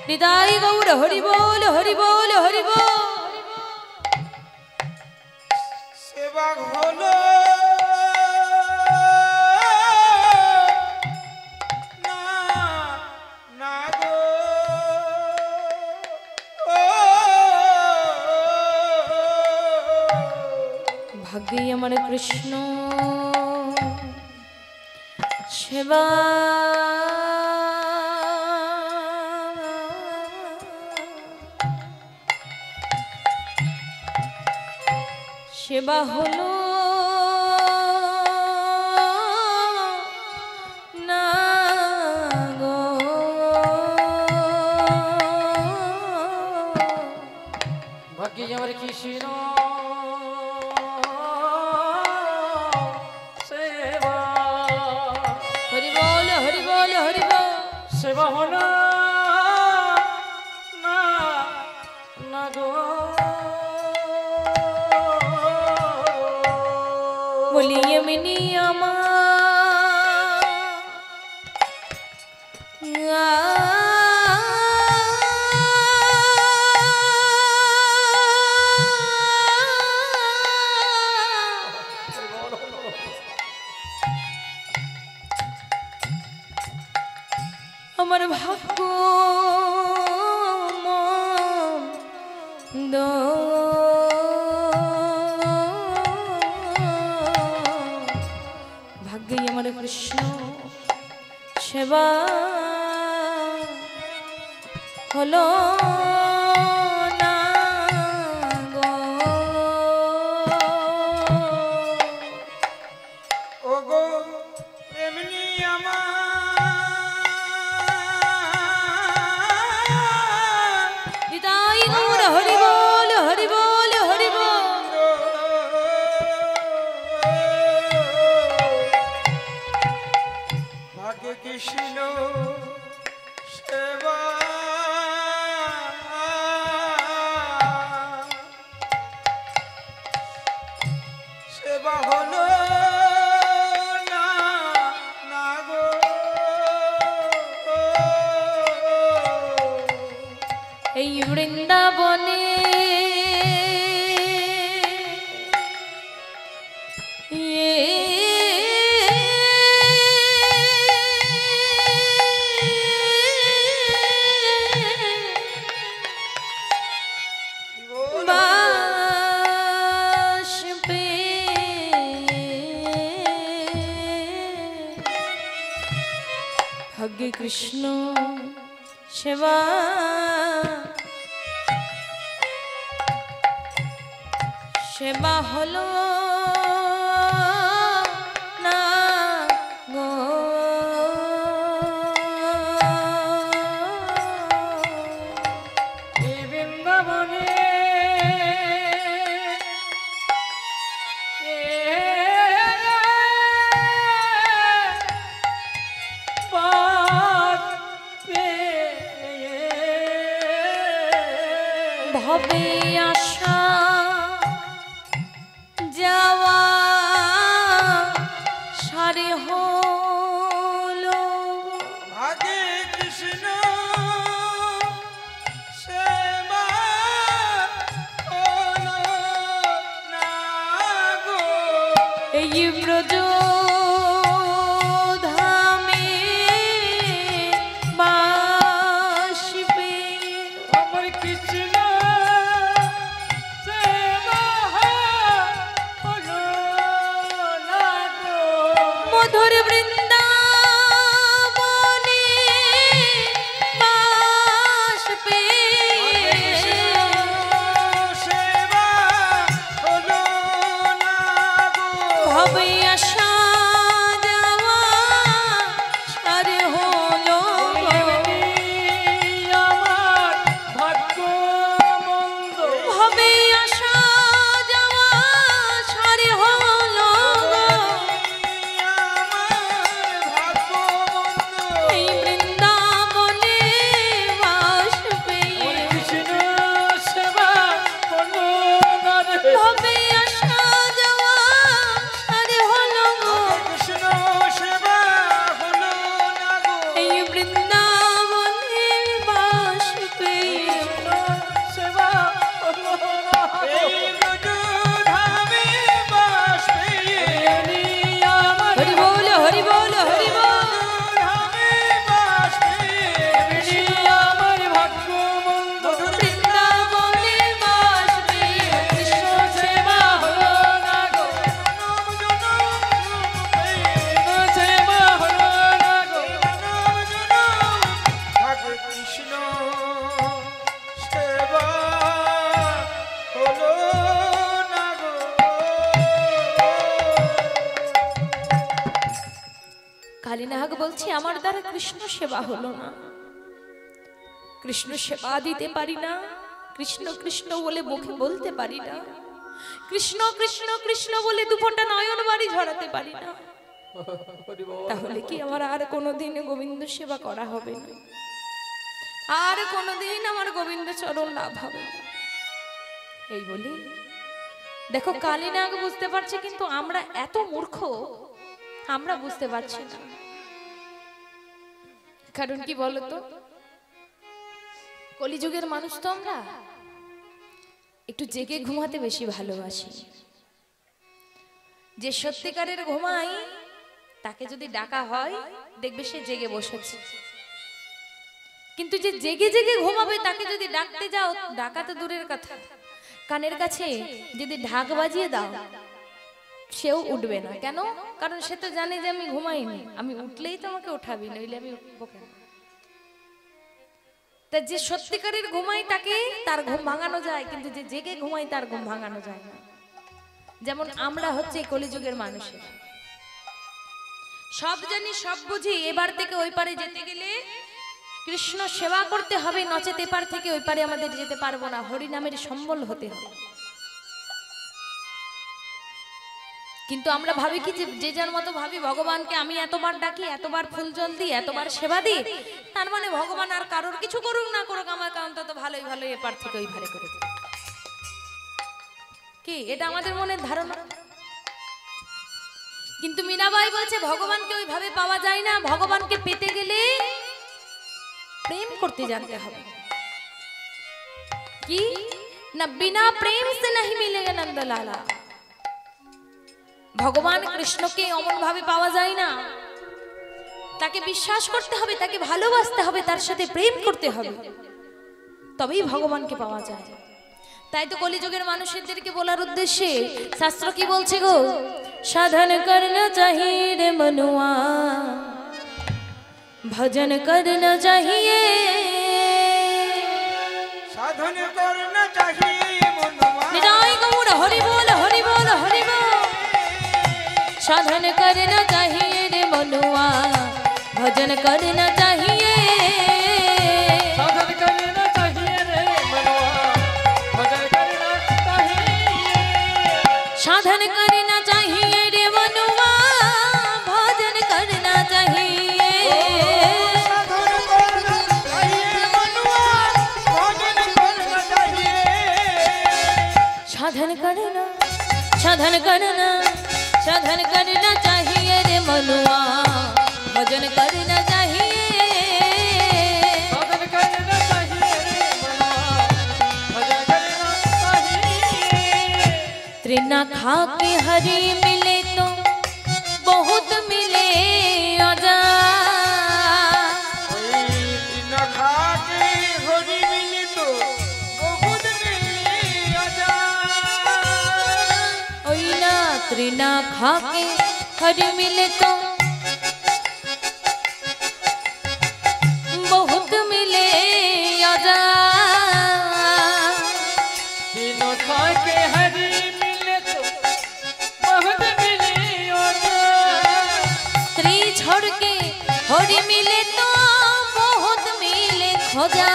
হৃদয় গৌর হরি বল হরি বল হরি বল। সেবা হলো না না গো, ও ভাগ্যে আমার কৃষ্ণ সেবা সেবা হলো না গো। ভাগ্যে আমার কৃষ্ণ সেবা হরি বল হরি বল হরি বল। সেবা হলো না না গো বলি এমনি আমার আমার ভাগ্য মন্দ ভাগ্যে আমার কৃষ্ণ সেবা হলো না গো। ওগো এমনি আমার নিতাই গৌর হরি বল হরি বল হরি বল। ভাগ্যে কৃষ্ণ সেবা সেবা হলো না না গো। এই বৃন্দাবনে বাসবে ভাগ্যে কৃষ্ণ সেবা সেবা হলো না গো। এই বৃন্দাবনে ভবে আশা যাওয়া সারে হলো ভাগ্যে কৃষ্ণ সেবা হলো না গো। এই ব্রজ ধামে বাসবে আমার কৃষ্ণ সেবা কালীনাগ বলছে আমার দ্বারা কৃষ্ণ সেবা হলো না, কৃষ্ণ সেবা দিতে পারি না, কৃষ্ণ কৃষ্ণ বলে মুখে বলতে পারি না, কৃষ্ণ কৃষ্ণ কৃষ্ণ বলে দুফোঁটা নয়ন বাড়ি ঝরাতে পারি না, তাহলে কি আমার আর কোনোদিন গোবিন্দ সেবা করা হবে না, আর কোনোদিন আমার গোবিন্দ চরণ লাভ হবে না। এই বলি দেখো কালীনাগ বুঝতে পারছে, কিন্তু আমরা এত মূর্খ, আমরা বুঝতে পারছি না। কারণ কি বলতো, কলিযুগের মানুষ তো আমরা একটু জেগে ঘুমাতে বেশি ভালোবাসি। যে সত্যিকারের ঘুমাই তাকে যদি ডাকা হয় দেখবে সে জেগে বসেছে, কিন্তু যে জেগে জেগে ঘুমাবে তাকে যদি ডাকতে যাও, ডাকা তো দূরের কথা, কানের কাছে যদি ঢাক বাজিয়ে দাও সেও উঠবে না। কেন? কারণ সে তো জানে যে আমি ঘুমাইনি, আমি উঠলেই তো আমাকে উঠাবি, নইলে আমি উঠবো কেন? তা যে সত্যিকারের ঘুমাই তাকে তার ঘুম ভাঙানো যায়, কিন্তু যে জেগে ঘুমাই তার ঘুম ভাঙানো যায় না। যেমন আমরা হচ্ছে এই কলিযুগের মানুষের, সব জানি সব বুঝি, এবার থেকে ওই পারে যেতে গেলে কৃষ্ণ সেবা করতে হবে, নচেত এপার থেকে ওই পারে আমাদের যেতে পারবো না, হরিনামের সম্বল হতে হবে। কিন্তু আমরা ভাবি কি, যে যার মতো ভাবি ভগবানকে আমি এতবার ডাকি, এতবার ফুল জল দিই, এতবার সেবা দিই, তার মানে ভগবান আর কারোর কিছু করুক না করুক, আমার অন্তত ভালোই ভালোই এপার থেকে ওই ভারে করে দিই। কি এটা আমাদের মনের ধারণা? কিন্তু মীরাবাই বলছে ভগবানকে ওইভাবে পাওয়া যায় না, ভগবানকে পেতে গেলে প্রেম করতে জানতে হবে। কি না, বিনা প্রেম সে नहीं मिलेगा नंदलाला। ভগবান কৃষ্ণকে অমন ভাবে পাওয়া যায় না, তাকে বিশ্বাস করতে হবে, তাকে ভালোবাসতে হবে, তার সাথে প্রেম করতে হবে, তবেই ভগবানকে পাওয়া যায়। তাই তো কলিযুগের মানুষদেরকে বলার উদ্দেশ্যে শাস্ত্র কি বলছে গো, সাধন করনা चाहिए रे मनुआ, भजन करना चाहिए, साधन करना चाहिए मनुआ। निराय गौर हरि बोल हरि बोल हरि बोल। साधन करना चाहिए रे मनुआ, भजन करना चाहिए, साधन करना चाहिए रे मनुआ, भजन करना चाहिए, साधन करना चाहिए रे मनुआ, भजन करना चाहिए, साधन करना चाहिए मनुआ, भजन करना चाहिए। साधन करना साधन करना साधन करना चाहिए रे मनुआ, भजन करना चाहिए, साधन करना चाहिए रे मनुआ, भजन करना चाहिए। त्रिना खा के हरि मिले तो बहुत मिले आजा, न खा के हरि मिली तो बहुत मिली आजा। ओई ना त्रिना खा के हरि मिले तो बहुत मिले आजा, तीनों खा के हरि मिले तो बहुत मिले आजा, स्त्री छोड़ के हरि मिले तो बहुत मिले खोजा,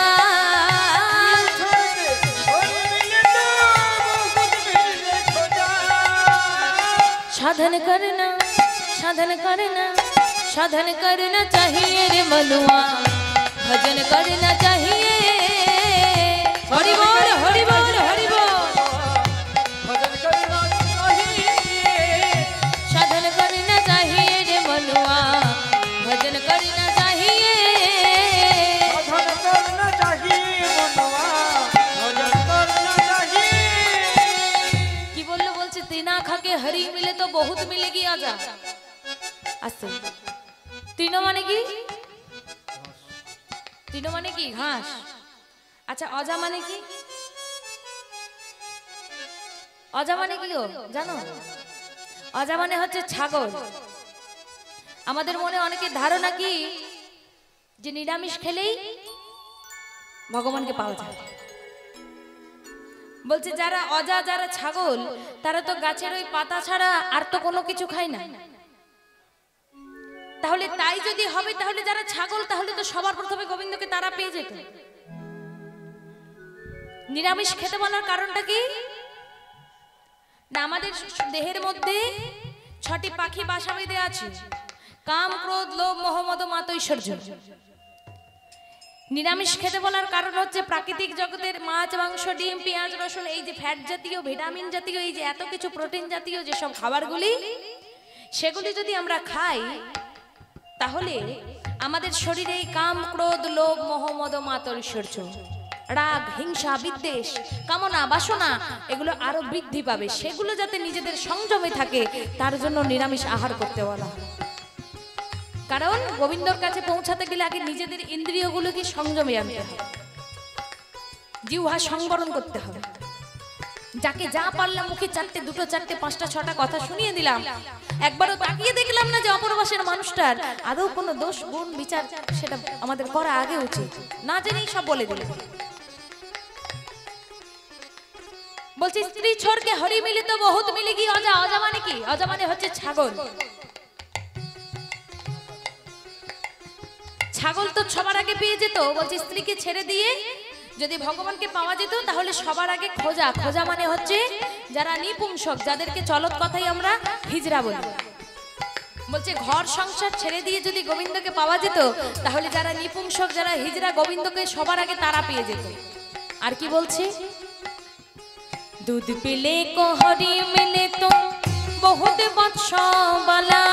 छोड़ के हरि मिली तो बहुत मिली खोजा। साधन करना साधन करना साधन करना चाहिए रे मनुआ, भजन करना चाहिए, हरि बोल हरि बोल हरि बोल। भजन करना चाहिए, साधन करना चाहिए रे मनुआ, भजन करना चाहिए, साधन करना चाहिए मनुआ, भजन करना चाहिए। কি বললো, বলছে তিনা খাকে হরি মিলে তো বহুত মিলেগি আজা। আসছে তিনো মানে কি? তিনো মানে কি? ঘাস। আচ্ছা অজা মানে কি? অজা মানে কি গো জানো? অজা মানে হচ্ছে ছাগল। আমাদের মনে অনেকের ধারণা কি যে নিরামিষ খেলেই ভগবানকে পাওয়া যায়। বলছে যারা অজা, যারা ছাগল, তারা তো গাছের ওই পাতা ছাড়া আর তো কোনো কিছু খায় না। তাহলে তাই যদি হবে তাহলে যারা ছাগল তাহলে তো সবার প্রথমে গোবিন্দকে তারা পেয়ে যেত। নিরামিষ খেতে বলার কারণটা কি না, আমাদের দেহের মধ্যে 6টি পাখি বাসা বেঁধে আছে, কাম ক্রোধ লোভ মোহ মদ মাত ঐশ্বর্য। নিরামিষ খেতে বলার কারণ হচ্ছে প্রাকৃতিক জগতের মাছ মাংস ডিম পেঁয়াজ রসুন এই যে ফ্যাট জাতীয় ভিটামিন জাতীয় এই যে এত কিছু প্রোটিন জাতীয় যেসব খাবারগুলি সেগুলি যদি আমরা খাই তাহলে আমাদের শরীরে এই কাম ক্রোধ লোভ মোহ মদ মাত ঐশ্বর্য রাগ হিংসা বিদ্বেষ কামনা বাসনা এগুলো আরো বৃদ্ধি পাবে। সেগুলো যাতে নিজেদের সংযমে থাকে তার জন্য নিরামিষ আহার করতে বলা। কারণ গোবিন্দর কাছে পৌঁছাতে গেলে আগে নিজেদের ইন্দ্রিয়গুলোকে সংযমে আনতে হবে, জিহ্বা সংবরণ করতে হবে। যাকে যা পারলাম মুখে 4টে 2টো 4টে 5টা 6টা কথা শুনিয়ে দিলাম, একবারও তাকিয়ে দেখলাম না যে অপরবাসের মানুষটার আদৌ কোনো দোষ গুণ বিচার সেটা আমাদের করা আগে উচিত, না জেনেই সব বলে দিল। বলছি স্ত্রী ছোড়কে হরি মিলিত বহুত মিলিগি অজা। অজা মানে কি? অজা মানে হচ্ছে ছাগল। ছাগল তো সবার আগে পেয়ে যেত। বলছি স্ত্রীকে ছেড়ে দিয়ে যদি ভগবানকে পাওয়া যেত তাহলে সবার আগে খোঁজা। খোঁজা মানে হচ্ছে যারা নিপুংসক, যাদেরকে চলত কথাই আমরা হিজড়া বলি। বলছে ঘর সংসার ছেড়ে দিয়ে যদি গোবিন্দকে পাওয়া যেত তাহলে যারা নিপুংসক যারা হিজড়া গোবিন্দকে সবার আগে তারা পেয়ে যেত। আর কি বলছে? दूध पिले को हरी मिले तो बहुत बत्स बला।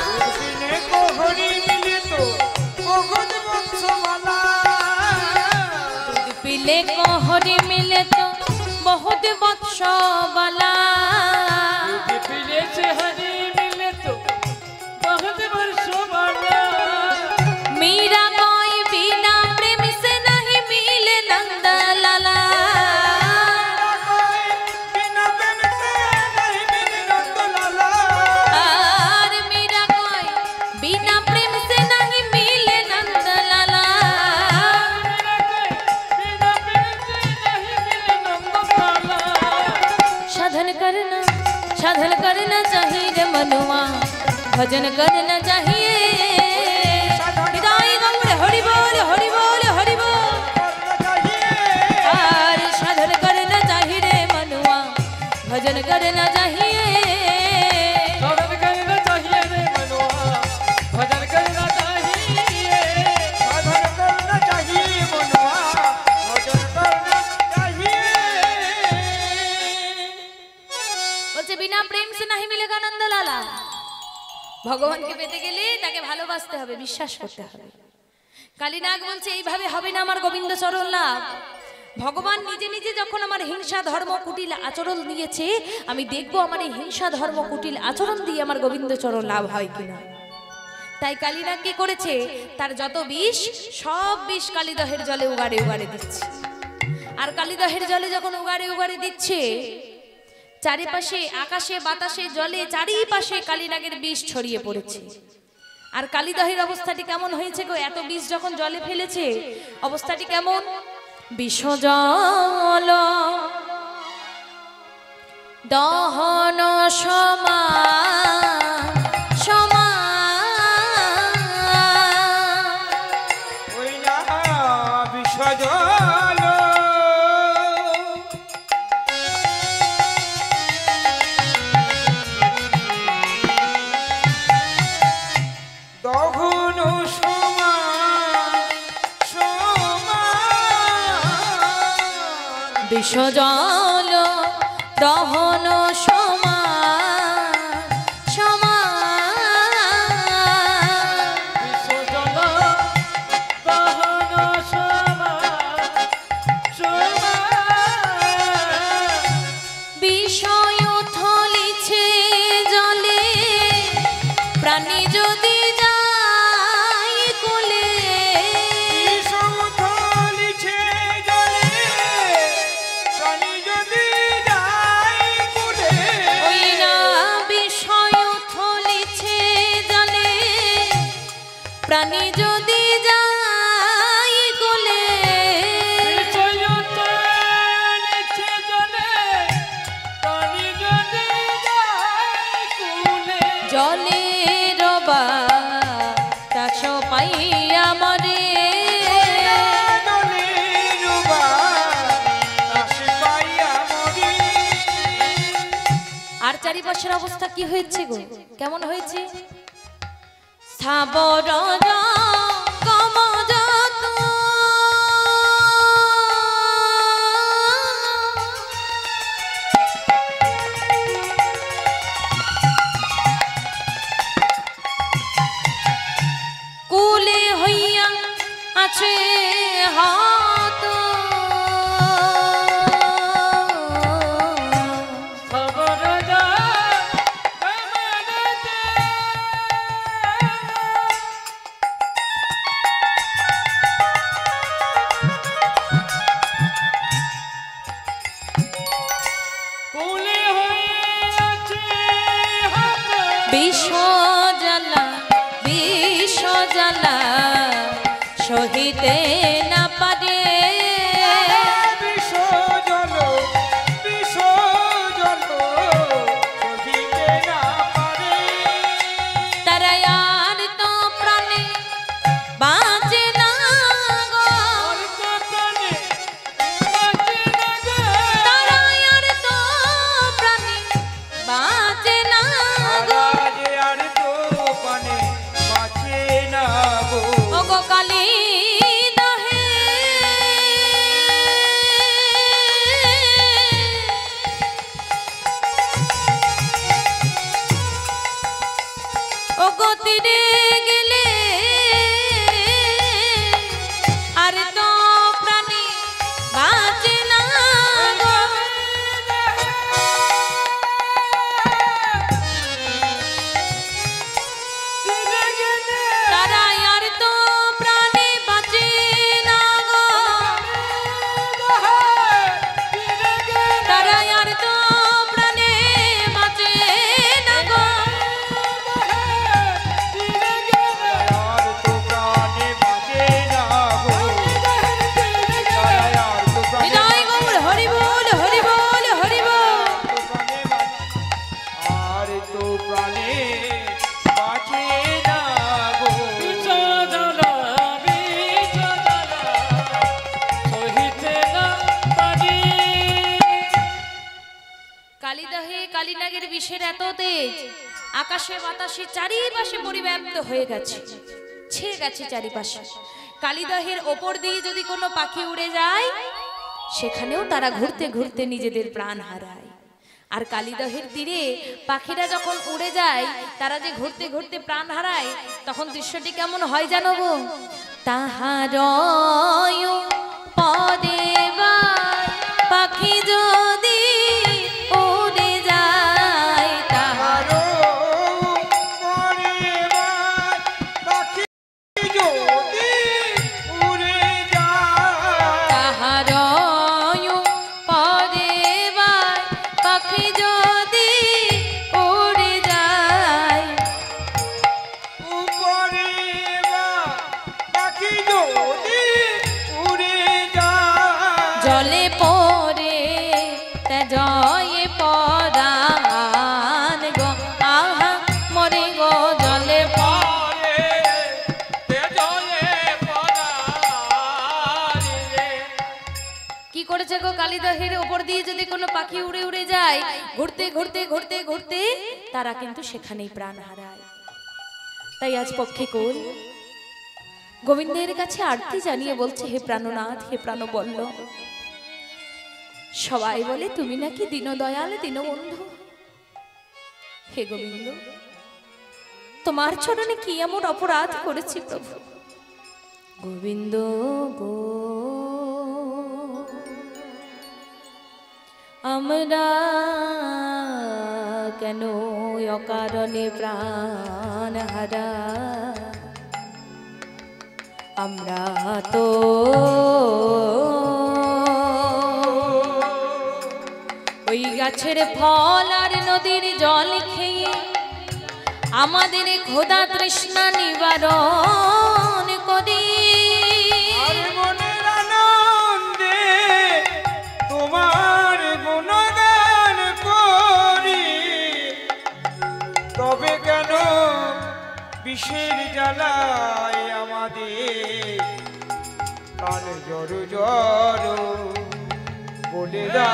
दूध पिले को हरी मिले तो बहुत बत्स बला। दूध पिले को हरी मिले तो बहुत बत्स बला। दूध पीने से हरी मिले तो बहुत वर्ष बला। मीरा कोई बिना प्रेम से नहीं मिले नंद लाला। साधन करना चाहिए रे मनुआ, भजन करना चाहिए। हृदय गौड़ हरि बोल हरि बोल हरि बोल। और साधन करना चाहिए रे मनुआ, भजन करना चाहिए। साधन करना चाहिए रे मनुआ, भजन करना चाहिए। साधन करना चाहिए मनुआ, भजन करना चाहिए। বলছে বিনা প্রেম সে নাহি মিলেগা নন্দ লালা। ভগবানকে পেতে গেলে তাকে ভালোবাসতে হবে, বিশ্বাস করতে হবে। কালীনাগ বলছে এইভাবে হবে না আমার গোবিন্দ চরণ লাভ। ভগবান নিজে নিজে যখন আমার হিংসা ধর্ম কুটিল আচরণ দিয়েছে, আমি দেখবো আমার এই হিংসা ধর্ম কুটিল আচরণ দিয়ে আমার গোবিন্দ চরণ লাভ হয় কিনা। তাই কালীনাগ কি করেছে? তার যত বিষ সব বিষ কালীদহের জলে উগাড়ে উগাড়ে দিচ্ছে। আর কালীদহের জলে যখন উগাড়ে উগাড়ে দিচ্ছে, চারিপাশে আকাশে বাতাসে জলে চারিপাশে কালীনাগের বিষ ছড়িয়ে পড়েছে। আর কালীদহের অবস্থাটি কেমন হয়েছে গো? এত বিষ যখন জলে ফেলেছে অবস্থাটি কেমন? বিষ জল দহন সমান সমান। ওই না বিষ জল দহন সমান সমান। বিষ জল দহন সমান সমান। বিশ্বজল দহন সমান সমান। বিষয় থলিছে জলে প্রাণী যদি যায় কোলে। বিষ থলিছে জলে প্রাণী যদি যায় কুলে। ওই চারিপাশের অবস্থা কি হয়েছে গো, কেমন হয়েছে? স্থাবর কমজত কুলে হইয়া আছে হাত বিষ জ্বালা সহিতে না পারে বিষ জল সহিতে না পারে তারা আর তো প্রাণে বাঁচে না গো, তারা আর তো প্রাণে বাঁচে না গো। আর তো পানে বাঁচে না গো ও গো কালী দহে ও গো তীরে গেলে আর তো প্রাণী বাঁচে না গো। তারা আর তো প্রাণে বাঁচে না গো, তারা আর তো প্রাণে বাঁচে না গো। আর তো প্রাণে বাঁচে না গো আর তো প্রাণে হৃদয় গৌর হরি বল হরি বল হরি বল। আর তো প্রাণে বাঁচে না গো কালিদাহে কালিনাগের বিষের এত তেজ, আকাশে বাতাসে চারিপাশে পরিব্যাপ্ত হয়ে গেছে, ছেয়ে গেছে চারিপাশে। কালিদাহের ওপর দিয়ে যদি কোনো পাখি উড়ে যায়, সেখানেও তারা ঘুরতে ঘুরতে নিজেদের প্রাণ হারায়। আর কালিদহের তীরে পাখিরা যখন উড়ে যায়, তারা যে ঘুরতে ঘুরতে প্রাণ হারায়, তখন দৃশ্যটি কেমন হয় জানো গো? তাহার পদে পাখি যদি উড়ে যায়, তাহার পরিবার পাখি যদি উড়ে যায় তাহার পদে পাখি যদি উড়ে যায়, উপরে পাখি যদি উড়ে যায় জলে পড়ে তা জয়ে পরাণ গো, আহা মরে গো জলে পরে তেজলে পরারে কি করেছে গো? কালিদহের ওপর দিয়ে যদি কোনো পাখি উড়ে উড়ে যায়, ঘুরতে ঘুরতে ঘুরতে ঘুরতে তারা কিন্তু সেখানেই প্রাণ হারায়। তাই আজ পক্ষীকুল গোবিন্দের কাছে আরতি জানিয়ে বলছে, হে প্রাণনাথ, হে প্রাণবল্ল, সবাই বলে তুমি নাকি দীনদয়াল দীনবন্ধু। হে গোবিন্দ, তোমার চরণে কি এমন অপরাধ করেছি প্রভু? গোবিন্দ গো, আমরা কেন অকারণে প্রাণ হারা? আমরা তো ওই গাছের ফল আর নদীর জল খেয়ে আমাদের ক্ষুধা তৃষ্ণা নিবারণ করি। আর মনের আনন্দে তোমার গুণগান করি, তবে কেন বিষের জ্বালায় আমাদের কান জড় জড় বলে দাও।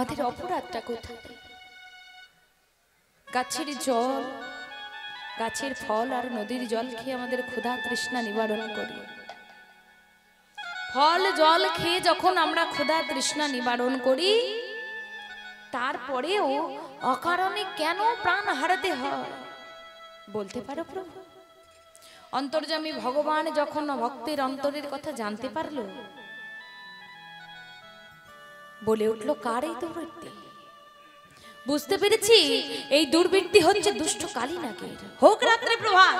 আমাদের অপরাধটা কোথায়? গাছের জল, গাছের ফল আর নদীর জল খেয়ে আমাদের ক্ষুধা তৃষ্ণা নিবারণ করি। ফল জল খেয়ে যখন আমরা ক্ষুধা তৃষ্ণা নিবারণ করি, তারপরেও অকারণে কেন প্রাণ হারাতে হয় বলতে পারো প্রভু? অন্তর্যামী ভগবান যখন ভক্তের অন্তরের কথা জানতে পারলো, বলে উঠলো, কার এই দুর্বৃত্তি? বুঝতে পেরেছি এই দুর্বৃত্তি হচ্ছে দুষ্ট কালিনাগের। হোক রাত্রে প্রভাত,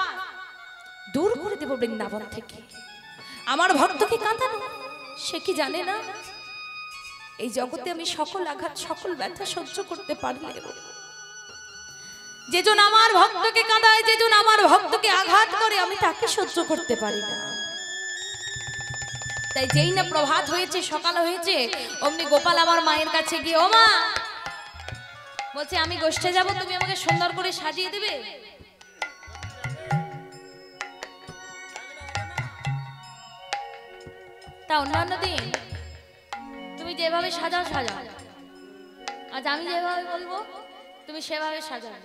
দূর করে দেব বৃন্দাবন থেকে। আমার ভক্তকে কাঁদানো সে কি জানে না এই জগতে আমি সকল আঘাত সকল ব্যথা সহ্য করতে পারলেও যেজন আমার ভক্তকে কাঁদায়, যেজন আমার ভক্তকে আঘাত করে, আমি তাকে সহ্য করতে পারি না। তাই যেই না প্রভাত হয়েছে, সকাল হয়েছে, অমনি গোপাল আমার মায়ের কাছে গিয়ে, ও মা, বলছে আমি গোষ্ঠে যাব, তুমি আমাকে সুন্দর করে সাজিয়ে দেবে। তা অন্যান্য দিন তুমি যেভাবে সাজাও সাজাও, আজ আমি যেভাবে বলবো তুমি সেভাবে সাজাও।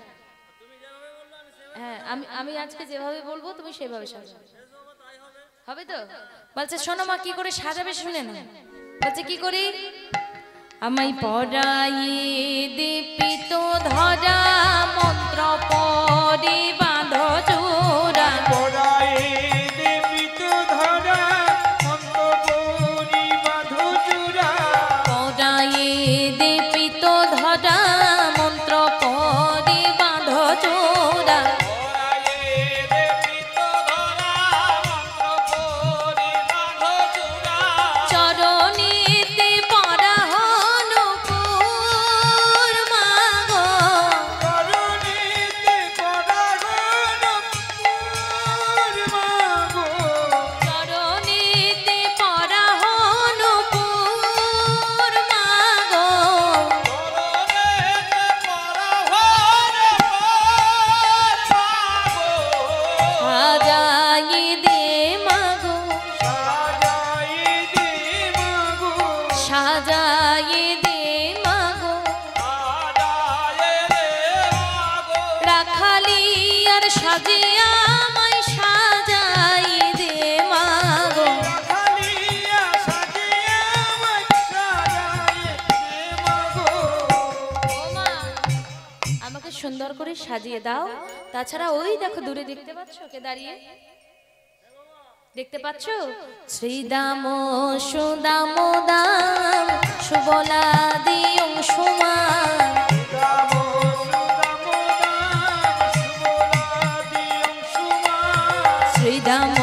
হ্যাঁ, আমি আজকে যেভাবে বলবো তুমি সেভাবে সাজাও, হবে তো? বলছে শোনো মা, কি করে সাজাবে শুনে না। বলছে কি করি? আমায় পড়াইয়ে দীপিত ধরা মন্ত্র পড়ে বাঁধ চূড়া, পড়াইয়ে দীপিত ধরা মন্ত্র পড়ে বাঁধ চূড়া, পড়াইয়ে দীপিত ধরা মন্ত্র পড়ে বাঁধ চূড়া, চরণীতে পড়া হনুপুর মাগো, চরণীতে পড়া হনুপুর মাগো, চরণীতে পড়া হনুপুর মাগো, চরণীতে পড়া হনুপুর মাগো, সাজাই দে মাগো, সাজাই দে মাগো, সাজাই দে মাগো, সাজাই দে মাগো, রাখালি আর সাজিয়া আমায় সাজাই দে মাগো। রাখালিয়া সাজিয়ে আমায় সাজাই দে মাগো। ও মা, আমাকে সুন্দর করে সাজিয়ে দাও। তাছাড়া ওই দেখো দূরে দেখতে পাচ্ছ কে দাঁড়িয়ে? দেখতে পাচ্ছ? শ্রীদাম সুদাম দাম সুবলা দিয়ং সুমান, রাম সুদাম দাম সুবলা দিয়ং সুমান, শ্রীদাম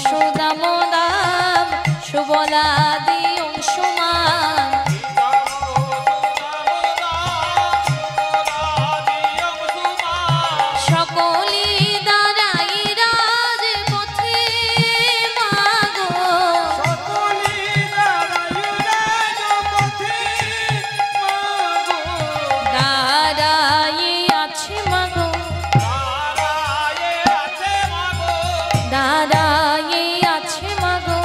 সুদাম দাম সুবলা দিয়ং সুমান, সকলি দাঁড়াই রাজপথে মাগো, দাঁড়াই আছে মাগো, দাঁড়াই আছে মাগো,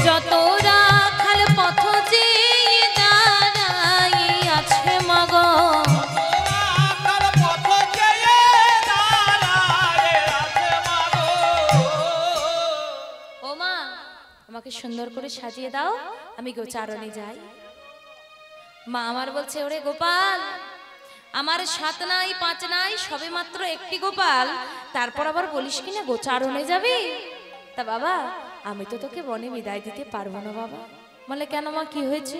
যত রাখাল পথ যে দাঁড়াই আছে মাগো। ও মা, আমাকে সুন্দর করে সাজিয়ে দাও, আমি গোচারণে যাই। মা আমার বলছে, ওরে গোপাল, আমার 7 নাই 5 নাই, সবে মাত্র একটি গোপাল, তারপর আবার বলিস কিনা গোচারণে যাবি? তা বাবা, আমি তো তোকে বনে বিদায় দিতে পারবো না বাবা। বলে কেন মা, কি হয়েছে?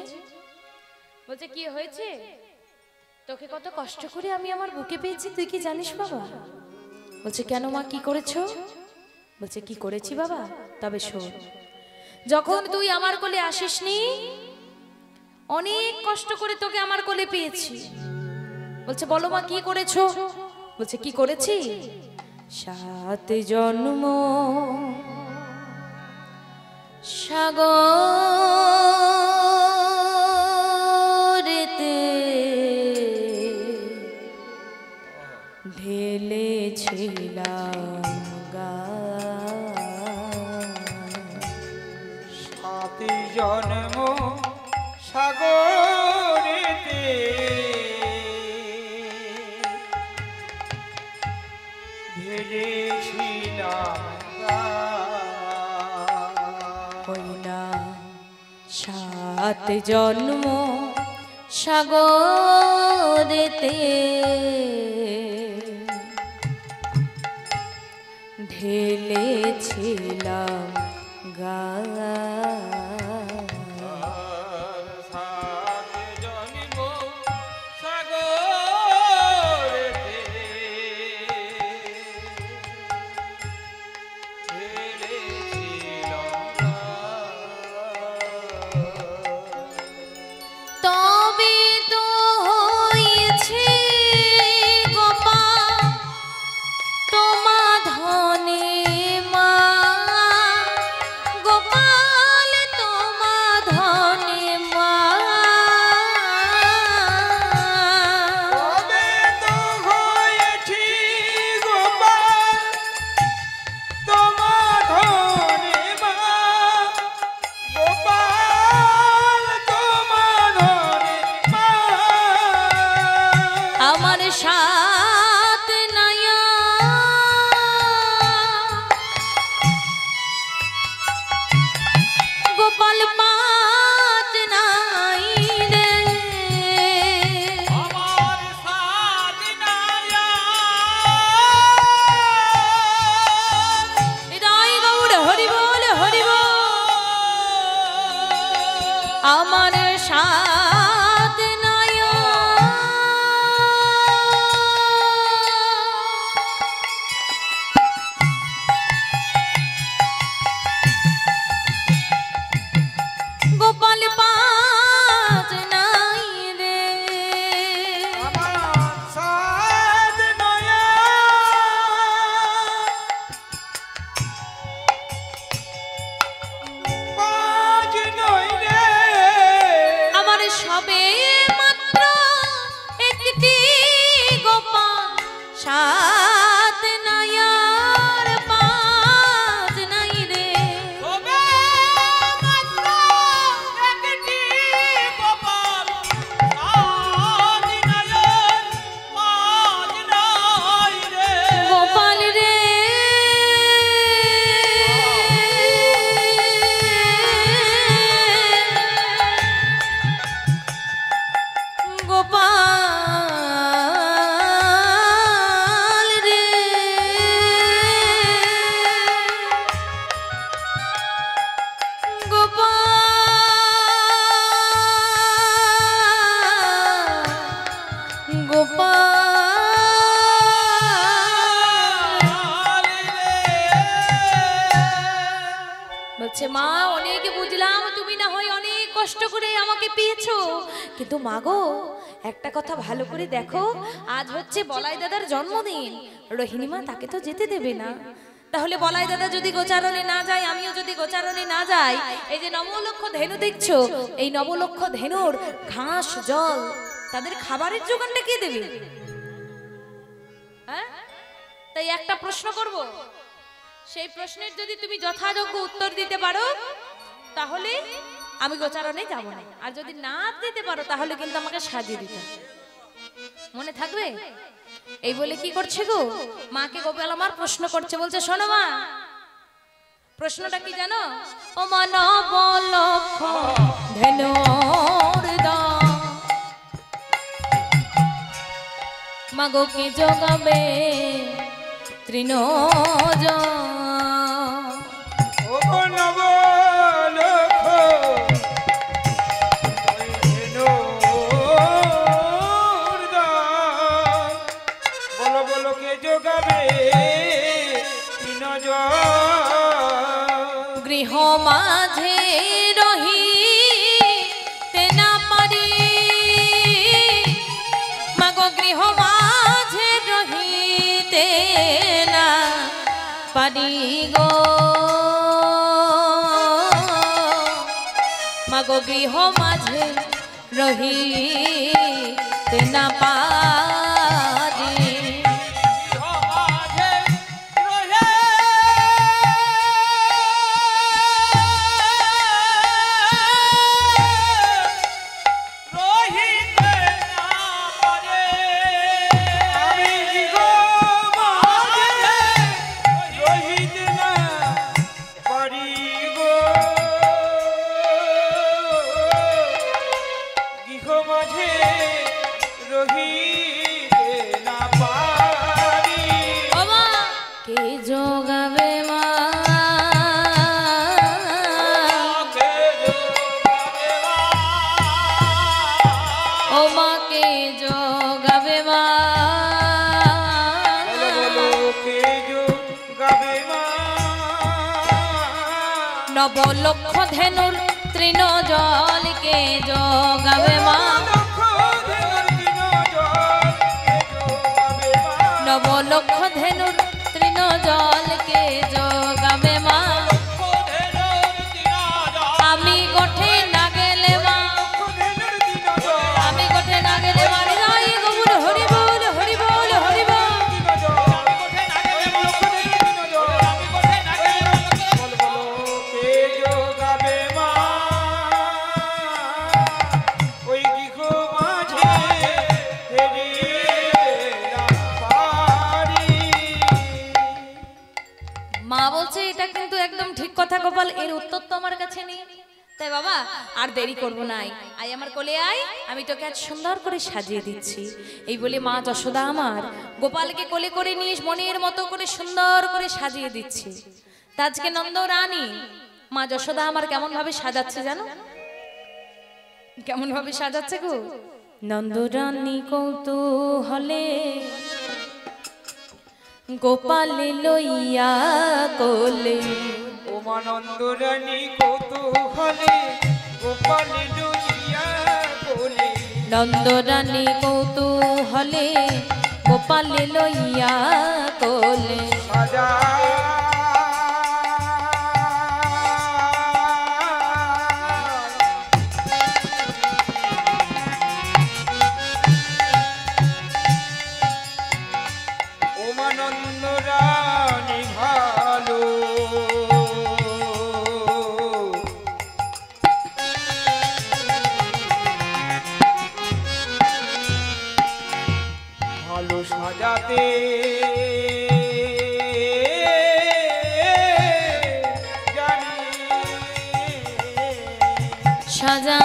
বলছে কি হয়েছে? তোকে কত কষ্ট করে আমি আমার বুকে পেয়েছি, তুই কি জানিস বাবা? বলছে কেন মা, কি করেছো? বলছে কি করেছি বাবা, তবে শোন। যখন তুই আমার কোলে আসিসনি, অনেক কষ্ট করে তোকে আমার কোলে পেয়েছি। বলছে বলো মা, কি করেছো? বলছে কি করেছি? 7 জন্ম সাগরেতে ঢেলেছিলাম গান, 7 জন্ম সাত জন্ম সাগরেতে ঢেলেছিলাম গা আমার সাথ নাই গোপাল পাঁচ নাই রে আমার সাথ নয়া পাঁচ নয় রে আমার সবে মাত্র একটি গোপাল সাত নাই আর পাঁচ নাই রে তবে মাত্র একটি গোপাল সাত নয়ন পাঁচ নয় রে গোপাল রে গোপাল রে বলছে মা অনেক বুঝলাম তুমি না হয় অনেক কষ্ট করে আমাকে পেয়েছো কিন্তু মা গো একটা কথা ভালো করে দেখো আজ হচ্ছে বলাই দাদার জন্মদিন রোহিণী মা তাকে তো যেতে দেবে না তাহলে বলাই দাদা যদি গোচারণে না যায় আমিও যদি গোচারণে না যাই এই যে নবলক্ষ ধেনু দেখছো এই নবলক্ষ ধেনুর ঘাস জল তাদের খাবারের যোগানটা কে দেবে হ্যাঁ তাই একটা প্রশ্ন করব সেই প্রশ্নের যদি তুমি যথাযোগ্য উত্তর দিতে পারো তাহলে আমি গোচারণে যাব না আর যদি না দিতে পারো তাহলে কিন্তু আমাকে সাজিয়ে দিতে হবে। মনে থাকবে এই বলে কি করছে গো মাকে গোপাল আমার প্রশ্ন করছে বলছে শোনো মা প্রশ্নটা কি জানো ও মা নবলক্ষ ধেনুর দাও মাগো কে জগাবে তৃণজ ও নবলক্ষ ধেনুর দাও বলো বলো কে যোগাবে তৃণজল গৃহ মাঝে রহি তেনা পারি মাগো গৃহ মাঝে রহিতে না পারি গো মাগো গৃহ মাঝে রহিতে না পারি সমাজে রহে রহিতে না পারে আমি গো মাঝে রহিতে না পারি গো নব লক্ষ ধেনুর তৃণ জলকে যোগাবে মা নব লক্ষ ধেনুর তৃণ জলকে যোগাবে মা আমি গোঠে না গেলে মা আমি গোঠে না গেলে মারে যাই গবুর হরি বল হরি বল হরি বল মা বলছে এটা কিন্তু একদম ঠিক কথা গোপাল, এর উত্তর তো আমার কাছে নেই। তাই বাবা আর দেরি করবো না, আয় আমার কোলে আয়, আমি তোকে আজ সুন্দর করে সাজিয়ে দিচ্ছি। এই বলে মা যশোদা আমার গোপালকে কোলে করে নিয়ে মনের মতো করে সুন্দর করে সাজিয়ে দিচ্ছে। তা আজকে নন্দ রানী মা যশোদা আমার কেমন ভাবে সাজাচ্ছে জানো? কেমন ভাবে সাজাচ্ছে গো? নন্দ রানী কৌতূহলে গোপাল লইয়া কোলে উমানন্দ রানী কৌতূহলে গোপাল লইয়া কোলে নন্দ রানী কৌতূহলে গোপাল লইয়া কোলে সাজা উমানন্দ রানী ভালো ভালো সাজাতে জানি সাজা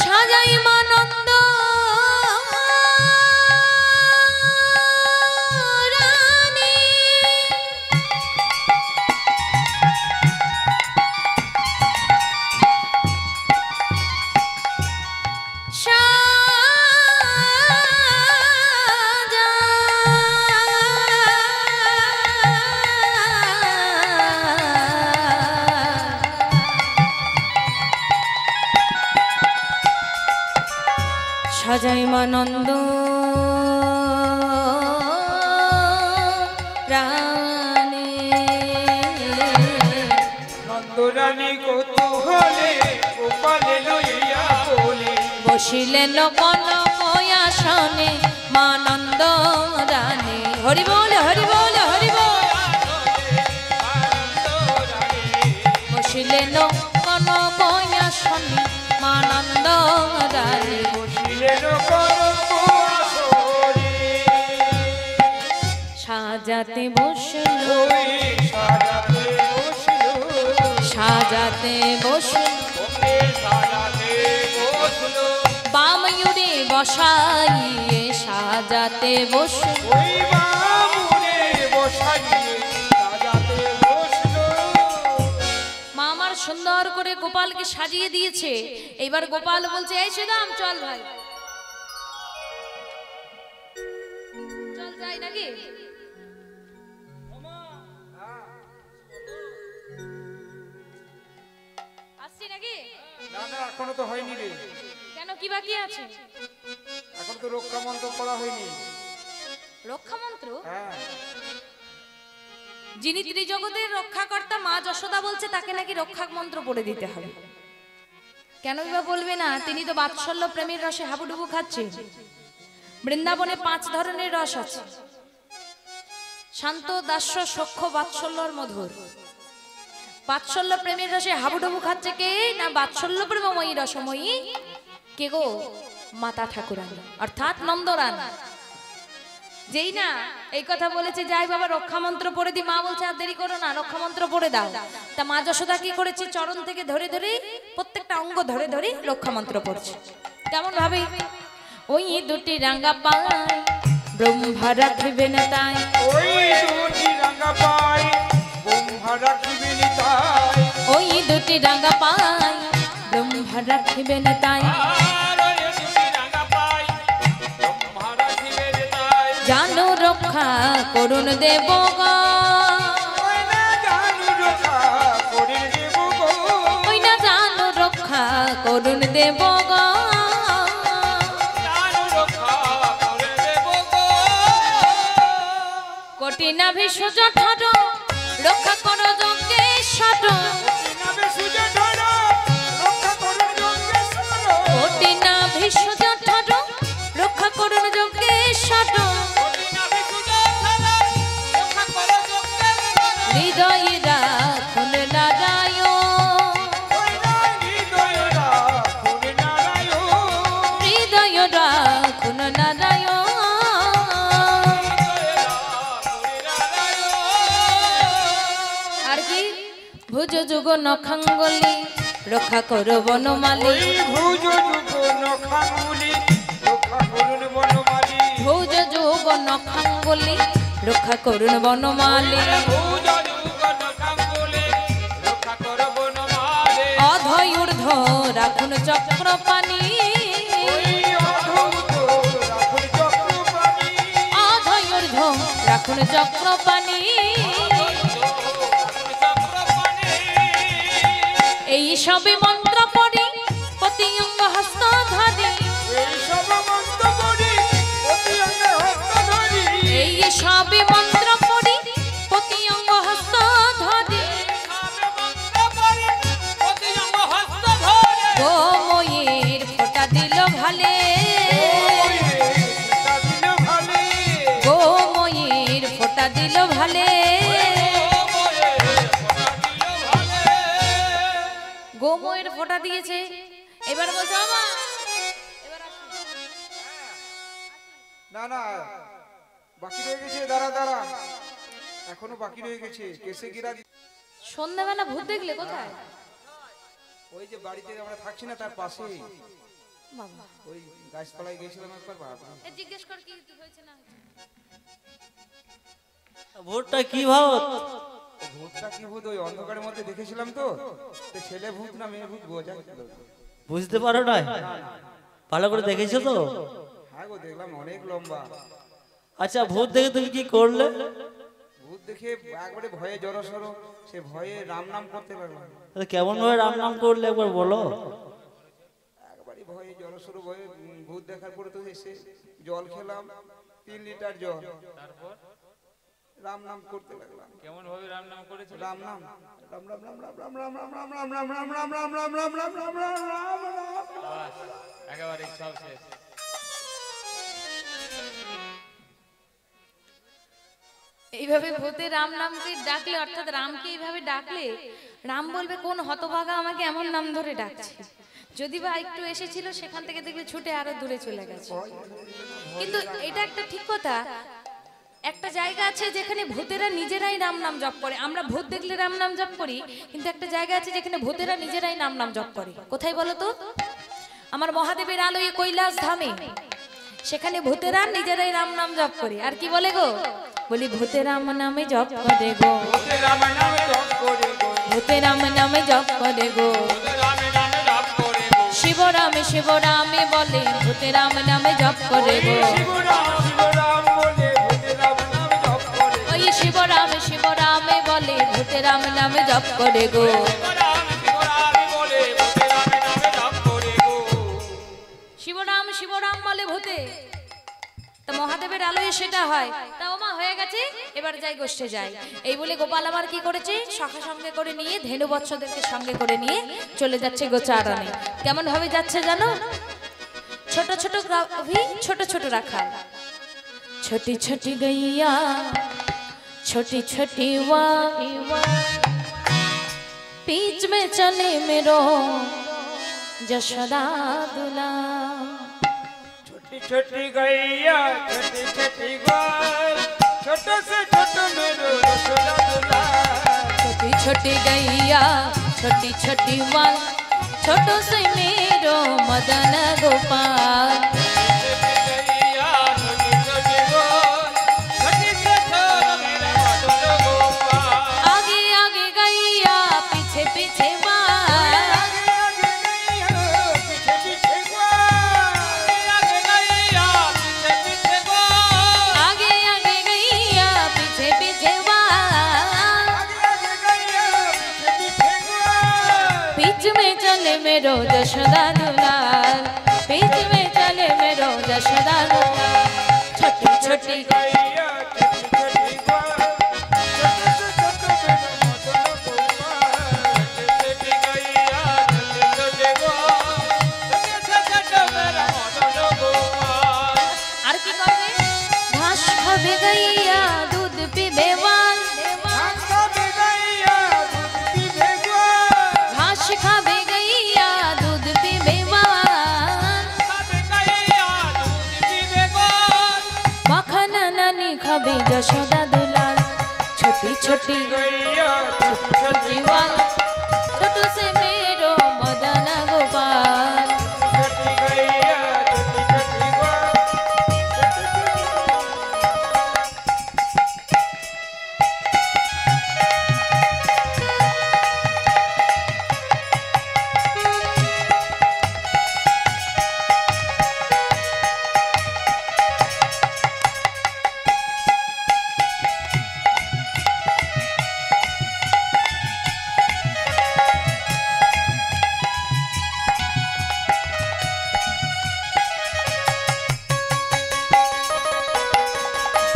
সাজাই মানন্দ রানী সাজা সাজাই মানন্দ রানী নন্দ রানী কৌতূহলে গোপাল লইয়া কোলে বসিলেন কনক আসনে মানন্দ রানী হরি বল হরি বল হরি বল বসিলেন কনক আসনে মানন্দ রানী বসিলেন কনক আসনে সাজাতে বসল ওই সাজাতে বসলো সাজাতে বসল ওকে সাজাতে বসলো বাময়ুরে বসাইয়ে সাজাতে বসল ওই বামুনে বসাইয়ে সাজাতে বসলো মা আমার সুন্দর করে গোপালকে সাজিয়ে দিয়েছে। এইবার গোপাল বলছে এই সুদাম চল ভাই চল যাই নাকি আসছি নাকি? না না এখনো তো হয়নি রে, কেন কি বাকি আছে? এখন তো রক্ষা মন্ত্র করা হয়নি। রক্ষা মন্ত্র? হ্যাঁ যিনি ত্রিজগতের রক্ষাকর্তা মা যশোদা বলছে তাকে নাকি রক্ষা মন্ত্র পড়ে দিতে হবে। কেন বা বলবে না? তিনি তো বাৎসল্য প্রেমের রসে হাবুডুবু খাচ্ছে। বৃন্দাবনে 5 ধরনের রস আছে, শান্ত, দাস্য, সখ্য, বাৎসল্যর মধুর। বাৎসল্য প্রেমের রসে হাবুডুবু খাচ্ছে কে? না বাৎসল্য প্রেমময়ী রসময়ী কে গো? মাতা ঠাকুরানী অর্থাৎ নন্দরানী। যেই না এই কথা বলেছে যাই বাবা রক্ষা মন্ত্র পড়ে দি, মা বলছে আর দেরি করো না, রক্ষা মন্ত্র পড়ে দাও। তা মা যশোদা কি করেছে? চরণ থেকে ধরে ধরে প্রত্যেকটা অঙ্গ ধরে ধরে রক্ষা মন্ত্র পড়ছে। কেমন ভাবে? ওই দুটি রাঙ্গা পায় ব্রহ্মা রাখিবেন তাই, ওই দুটি রাঙ্গা পায় ব্রহ্মা রাখিবেন তাই, ওই দুটি রাঙ্গা পায় রাখিবেন তাই জানো রক্ষা করুন দেবগণ ওই না জানো রক্ষা করুন দেবগণ কোটি নাভি সুজঠর রক্ষা করো যজ্ঞেশ্বর কোটি নাভি সুজঠর রক্ষা করুন যজ্ঞেশ্বর হৃদয়ে রাখুন নারায়ণ হৃদয়ে রাখুন নারায়ণ আর কি ভুজ যুগ নখাঙ্গলি রক্ষা করো বনমালী ভুজ যুগ নখাঙ্গুলি রক্ষা করুন বনমালী ভুজ যুগ নখাঙ্গলি রক্ষা করুন বনমালী অধৈ ঊর্ধ্ব রাখুন চক্রপাণি অধৈ ঊর্ধ্ব রাখুন চক্রপাণি এই সবে মন্ত্র পড়ি প্রতি অঙ্গ হস্ত ধরি এই সবে মন্ত্র পড়ি প্রতি অঙ্গ হস্ত ধরি গোময়ের ফোঁটা দিল ভালে গোময়ের ফোঁটা দিল ভালে গোময়ের ফোঁটা দিয়েছে এবার বলছো বাবা না না বাকি রয়ে গেছে দাঁড়া দাঁড়া এখনো বাকি রয়ে গেছে কেসে গিরা সন্ধ্যাবেলা ভূত দেখলে কোথায় ওই যে বাড়িতে আমরা থাকছি না তার পাশে বাবা ওই গাছপালায় গেছিলাম একবার বাবা জিজ্ঞেস কর কি হয়েছে না ভোটটা কি ভাবত ভূতটা কি ভূত ওই অন্ধকারের মধ্যে দেখেছিলাম তো ছেলে ভূত না মেয়ে ভূত বোঝা বুঝতে পারো না ভালো করে দেখেছো তো হ্যাঁ গো দেখলাম অনেক লম্বা আচ্ছা ভূত দেখে তুমি কি করলে ভূত দেখে একবারে ভয়ে জড়সড় সে ভয়ে রাম নাম করতে লাগলাম কেমন ভাবে রাম নাম করলে একবার বলো একবারে ভয়ে জড়সড় ভয়ে ভূত দেখার পরে তো এসে জল খেলাম 3 লিটার জল তারপর রাম নাম করতে লাগলাম কেমন ভাবে রাম নাম করেছিল রাম নাম রাম রাম রাম রাম রাম রাম রাম রাম রাম রাম রাম রাম রাম রাম রাম রাম রাম রাম রাম বাস একেবারে সব শেষ এইভাবে ভূতে রাম নামকে ডাকলে অর্থাৎ রামকে এইভাবে ডাকলে রাম বলবে কোন হতভাগা আমাকে এমন নাম ধরে ডাকছে যদি বা একটু এসেছিল সেখান থেকে দেখবে ছুটে আরো দূরে চলে গেছে কিন্তু এটা একটা ঠিক কথা একটা জায়গা আছে যেখানে ভূতেরা নিজেরাই রাম নাম জপ করে আমরা ভূত দেখলে রাম নাম জপ করি কিন্তু একটা জায়গা আছে যেখানে ভূতেরা নিজেরাই নাম নাম জপ করে কোথায় বলো তো আমার মহাদেবের আলোয় কৈলাস ধামে সেখানে ভূতেরা নিজেরাই রাম নাম জপ করে আর কি বলে গো বলি ভূতে রাম নামে জপ করে গো ভূতে রাম নামে জপ করে গো ভূতে রাম নামে জপ করে গো শিব রামে বলে ভূতে রাম নামে জপ করে গো শিব রাম বলে ভূতে রাম নামে জপ করে ওই শিব রামে বলে ভূতে রাম নামে জপ করে গো শিব রাম বলে ভূতে তা মহাদেবের আলোয় সেটা হয় তা ওমা হয়ে গেছে এবার যাই গোষ্ঠে যাই এই বলে গোপাল আবার কি করেছে সখা সঙ্গে করে নিয়ে ধেনু বৎসদেরকে সঙ্গে করে নিয়ে চলে যাচ্ছে গোচারণে কেমন ভাবে যাচ্ছে জানো ছোট ছোট গাভী ছোট ছোট রাখাল ছোটি ছোটি গইয়া छोटी छोटी वाह बीच में चले मेरो जशोदा दुला छोटी छोटी गैया छोटी छोटी गाय छोटे से छोटे मेरो यशोदा दुला छोटी छोटी गैया छोटी छोटी वाल छोटो से मेरो मदन गोपाल चले मेरो जशोदा दुलाल, बीच में चले मेरो जशोदा दुलाल। छोटी छोटी गैया छोटी छोटी ग्वाल, छोटे छोटे मेरा मदन गोपाल। আর কি করবে? ঘাস খাবে গাইয়া দুধ পিবে বাল, घास खाबे गैया दूध पीबे ग्वाल, ঘাস খাবে গাইয়া দুধ পিবে বাল। खाबे गैया दूध पीबे ग्वाल। মাখানা নানি খাবে যশোদা দুলাল, ছোটি ছোটি गैया छोटी छोटी जीवन छोट से मेरो मदन गोपाल। छोटी गैया छोटी छोटी ग्वाल,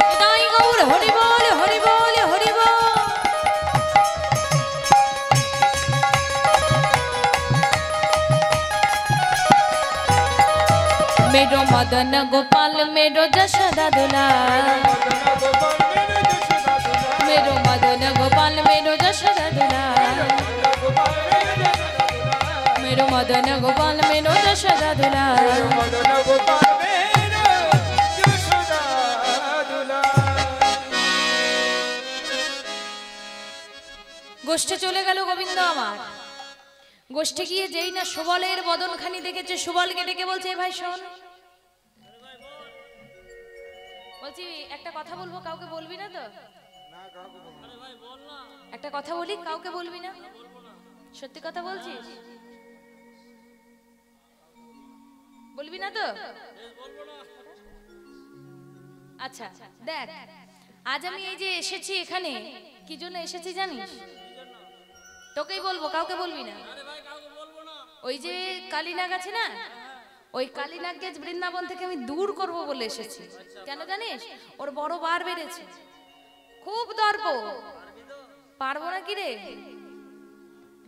নিতাই গৌর হরি বল হরি বল হরি বল। मेरो मदन गोपाल मेरो जशोदा दुलाल, मेरो मदन गोपाल मेरो जशोदा दुलाल, मेरो मदन गोपाल मेरो जशोदा दुलाल। मदन गोपाल मेरा यशोदा दुलाल। গোষ্ঠে চলে গেল গোবিন্দ আমার। গোষ্ঠে গিয়ে যেই না সুবলের বদনখানি দেখেছে, সুবলকে ডেকে বলছে, এ ভাই শোন, বলছি একটা কথা বলবো, কাউকে বলবি না তো? একটা কথা বলি, কাউকে বলবি না? সত্যি কথা বলছিস? বলবি না তো? আচ্ছা দেখ, আজ আমি এই যে এসেছি এখানে, কি জন্য এসেছি জানিস? তোকেই বলবো, কাউকে বলবি না। ওই যে কালীনাগ আছে না, ওই কালীনাগকে বৃন্দাবন থেকে আমি দূর করব বলে এসেছি। কেন জানিস? ওর বড় বার বেড়েছে, খুব দর্প। পারবো না কি রে?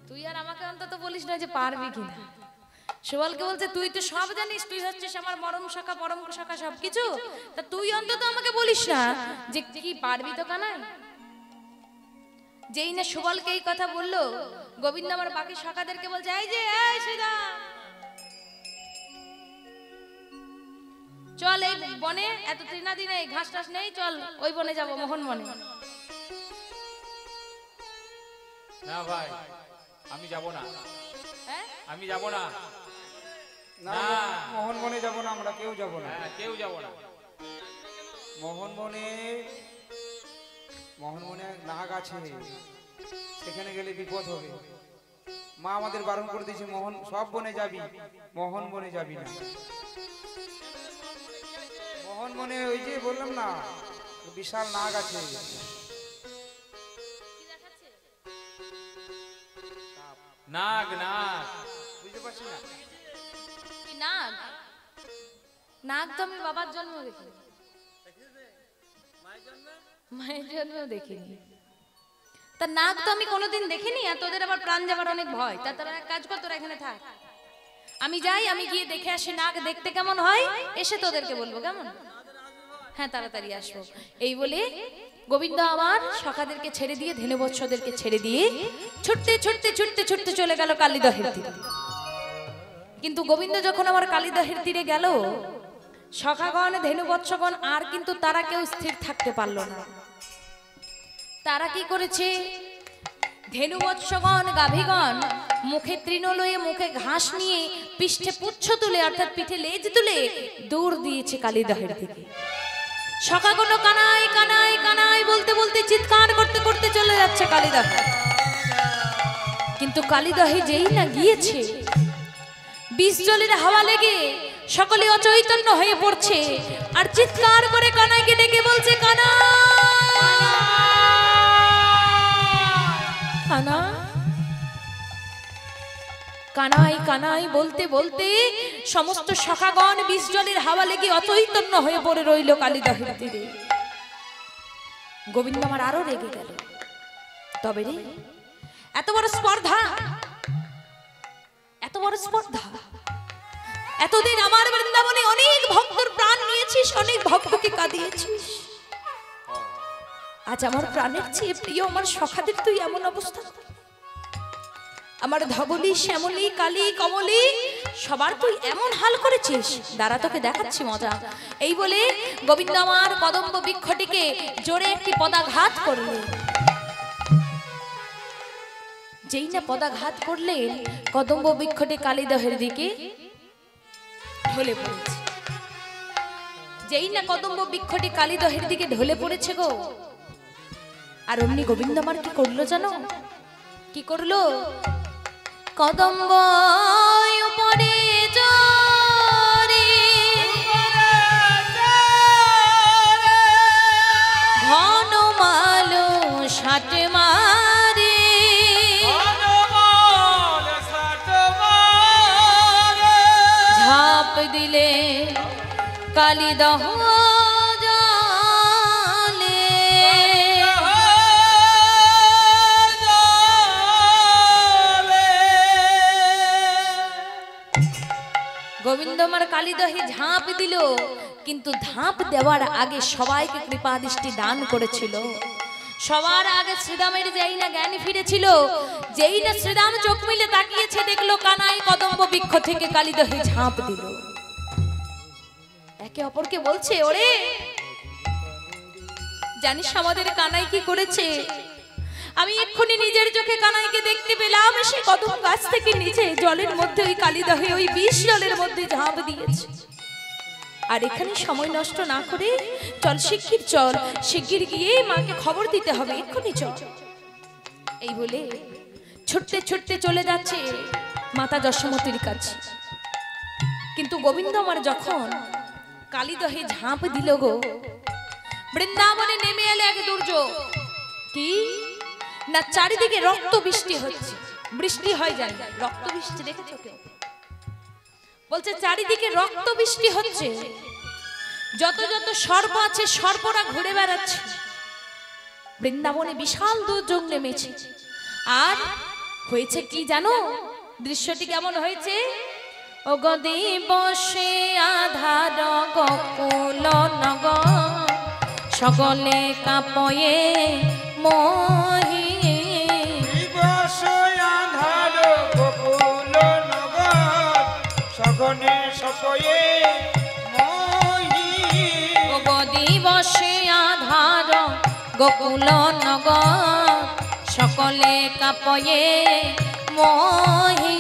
তুই আর আমাকে অন্তত বলিস না যে পারবি কিনা। সুবলকে বলছে, তুই তো সব জানিস, তুই হচ্ছিস আমার মরম শাখা পরম শাখা সবকিছু, তা তুই অন্তত আমাকে বলিস না যে কি পারবি তো কানাই। যেই না সুবলকে এই কথা বললো, গোবিন্দ আমার বাকি শাখাদেরকে বলছে, এই যে এই শ্রীরাম, চল এই বনে, এত তৃণাদি নেই, ঘাস টাস নেই, চল ওই বনে যাবো, মোহন বনে। না ভাই, আমি যাব না, হ্যাঁ? আমি যাব না, না না। মোহন বনে যাব না, আমরা কেউ যাব না। হ্যাঁ, কেউ যাব না। মোহন বনে নাগ আছে, সেখানে গেলে বিপদ হবে। মা আমাদের বারণ করে দিয়েছে, মোহন সব বনে যাবি, মোহন বনে যাবি না। মোহন বনে ওই যে বললাম না, বিশাল নাগ আছে। নাগ নাগ বুঝতে পারছি না। কি নাগ? নাগ তো আমি বাবার জন্ম দেখিনি, মায়ের জন্ম দেখিনি। তা নাগ তো আমি কোনোদিন দেখিনি, আর তোদের আবার প্রাণ যাবার অনেক ভয়। তা তোরা এক কাজ কর, তোরা এখানে থাক, আমি যাই, আমি গিয়ে দেখে আসি নাগ দেখতে কেমন হয়, এসে তোদেরকে বলবো, কেমন? হ্যাঁ, তাড়াতাড়ি আসবো। এই বলে গোবিন্দ আমার সখাদেরকে ছেড়ে দিয়ে, ধেনুবৎসদেরকে ছেড়ে দিয়ে ছুটতে ছুটতে ছুটতে ছুটতে চলে গেল কালীদহের তীরে। কিন্তু গোবিন্দ যখন আমার কালীদহের তীরে গেল, সখাগণ ধেনুবৎসগণ আর কিন্তু তারা কেউ স্থির থাকতে পারল না। তারা কি করেছে? ধেনুবৎসগণ গাভীগণ মুখে তৃণ লয়ে, মুখে ঘাস নিয়ে, পৃষ্ঠে পুচ্ছ তুলে অর্থাৎ পিঠে লেজ তুলে দৌড় দিয়েছে কালীদহের দিকে। সখাগণ কানাই কানাই কানাই বলতে বলতে, চিৎকার করতে করতে চলে যাচ্ছে কালীদহ। কিন্তু কালীদহে যেই না গিয়েছে, বিষ জলের হাওয়া লেগে সকলে অচৈতন্য হয়ে পড়ছে, আর চিৎকার করে কানাইকে ডেকে বলছে, কানা কানা কানাই কানাই বলতে বলতে সমস্ত সখাগণ বিষ জলের হাওয়া লেগে অচৈতন্য হয়ে পড়ে রইল কালিদহের তীরে। গোবিন্দ আমার আরো রেগে গেল। তবে রে, এত বড় স্পর্ধা, এত বড় স্পর্ধা! এতদিন আমার বৃন্দাবনে অনেক ভক্তর প্রাণ নিয়েছিস, অনেক ভক্তকে কাঁদিয়েছিস, আজ আমার প্রাণের চেয়ে প্রিয় আমার সখাদের তুই এমন অবস্থা! আমার ধবলি, শ্যামলী, কালী, কমলী সবার তুই এমন হাল করেছিস, দাঁড়া তোকে দেখাচ্ছি মজা। এই বলে গোবিন্দ আমার কদম্ব বৃক্ষটিকে জোরে একটি পদাঘাত করলেন। যেই না পদাঘাত করলেন, কদম্ব বৃক্ষটি কালিদহের দিকে ঢলে পড়েছে। যেই না কদম্ব বৃক্ষটি কালিদহের দিকে ঢলে পড়েছে গো, আর অমনি গোবিন্দ আমার কি করলো জানো? কি করলো? কদম্ব উপরে জোরে ঘন মালো সাট মারে, ঝাঁপ দিলে কালিদহ গোবিন্দ আমার কালিদহে ঝাঁপ দিল, কিন্তু ঝাঁপ দেওয়ার আগে সবাইকে কৃপা দৃষ্টি দান করেছিল। সবার আগে শ্রীরামের যেই না জ্ঞান ফিরেছিল, যেই না শ্রীরাম চোখ মিলে তাকিয়েছে, দেখলো কানাই কদম্ব বৃক্ষ থেকে কালিদহে ঝাঁপ দিল। একে অপরকে বলছে, ওরে জানিস আমাদের কানাই কি করেছে? আমি এক্ষুনি নিজের চোখে কানাইকে দেখতে পেলাম, সে কদম গাছ থেকে নিচে জলের মধ্যে ওই কালিদহে ওই বিষ জলের মধ্যে ঝাঁপ দিয়েছে। আর এখানে সময় নষ্ট না করে চল, শিগগির চল, শিগগির গিয়ে মাকে খবর দিতে হবে, এক্ষুনি চল। এই বলে ছুটতে ছুটতে চলে যাচ্ছে মাতা যশোমতীর কাছে। কিন্তু গোবিন্দ আমার যখন কালিদহে ঝাঁপ দিল গো, বৃন্দাবনে নেমে এলো এক দুর্যোগ। কি না, চারিদিকে রক্ত বৃষ্টি হচ্ছে। বৃষ্টি হয় যায়, রক্ত বৃষ্টি দেখেছো কেউ? বলছে চারিদিকে রক্ত বৃষ্টি হচ্ছে, যত যত সর্প আছে সর্পরা ঘুরে বেড়াচ্ছে। বৃন্দাবনে বিশাল দুর্যোগ নেমেছে। আর হয়েছে কি জানো? দৃশ্যটি কেমন হয়েছে? ও গদি বসে আধার গকুল নগর, সকলে কাঁপয়ে মোহি। দিবসে আধার গোকুল নগর, সকলে কাঁপয়ে মোহি।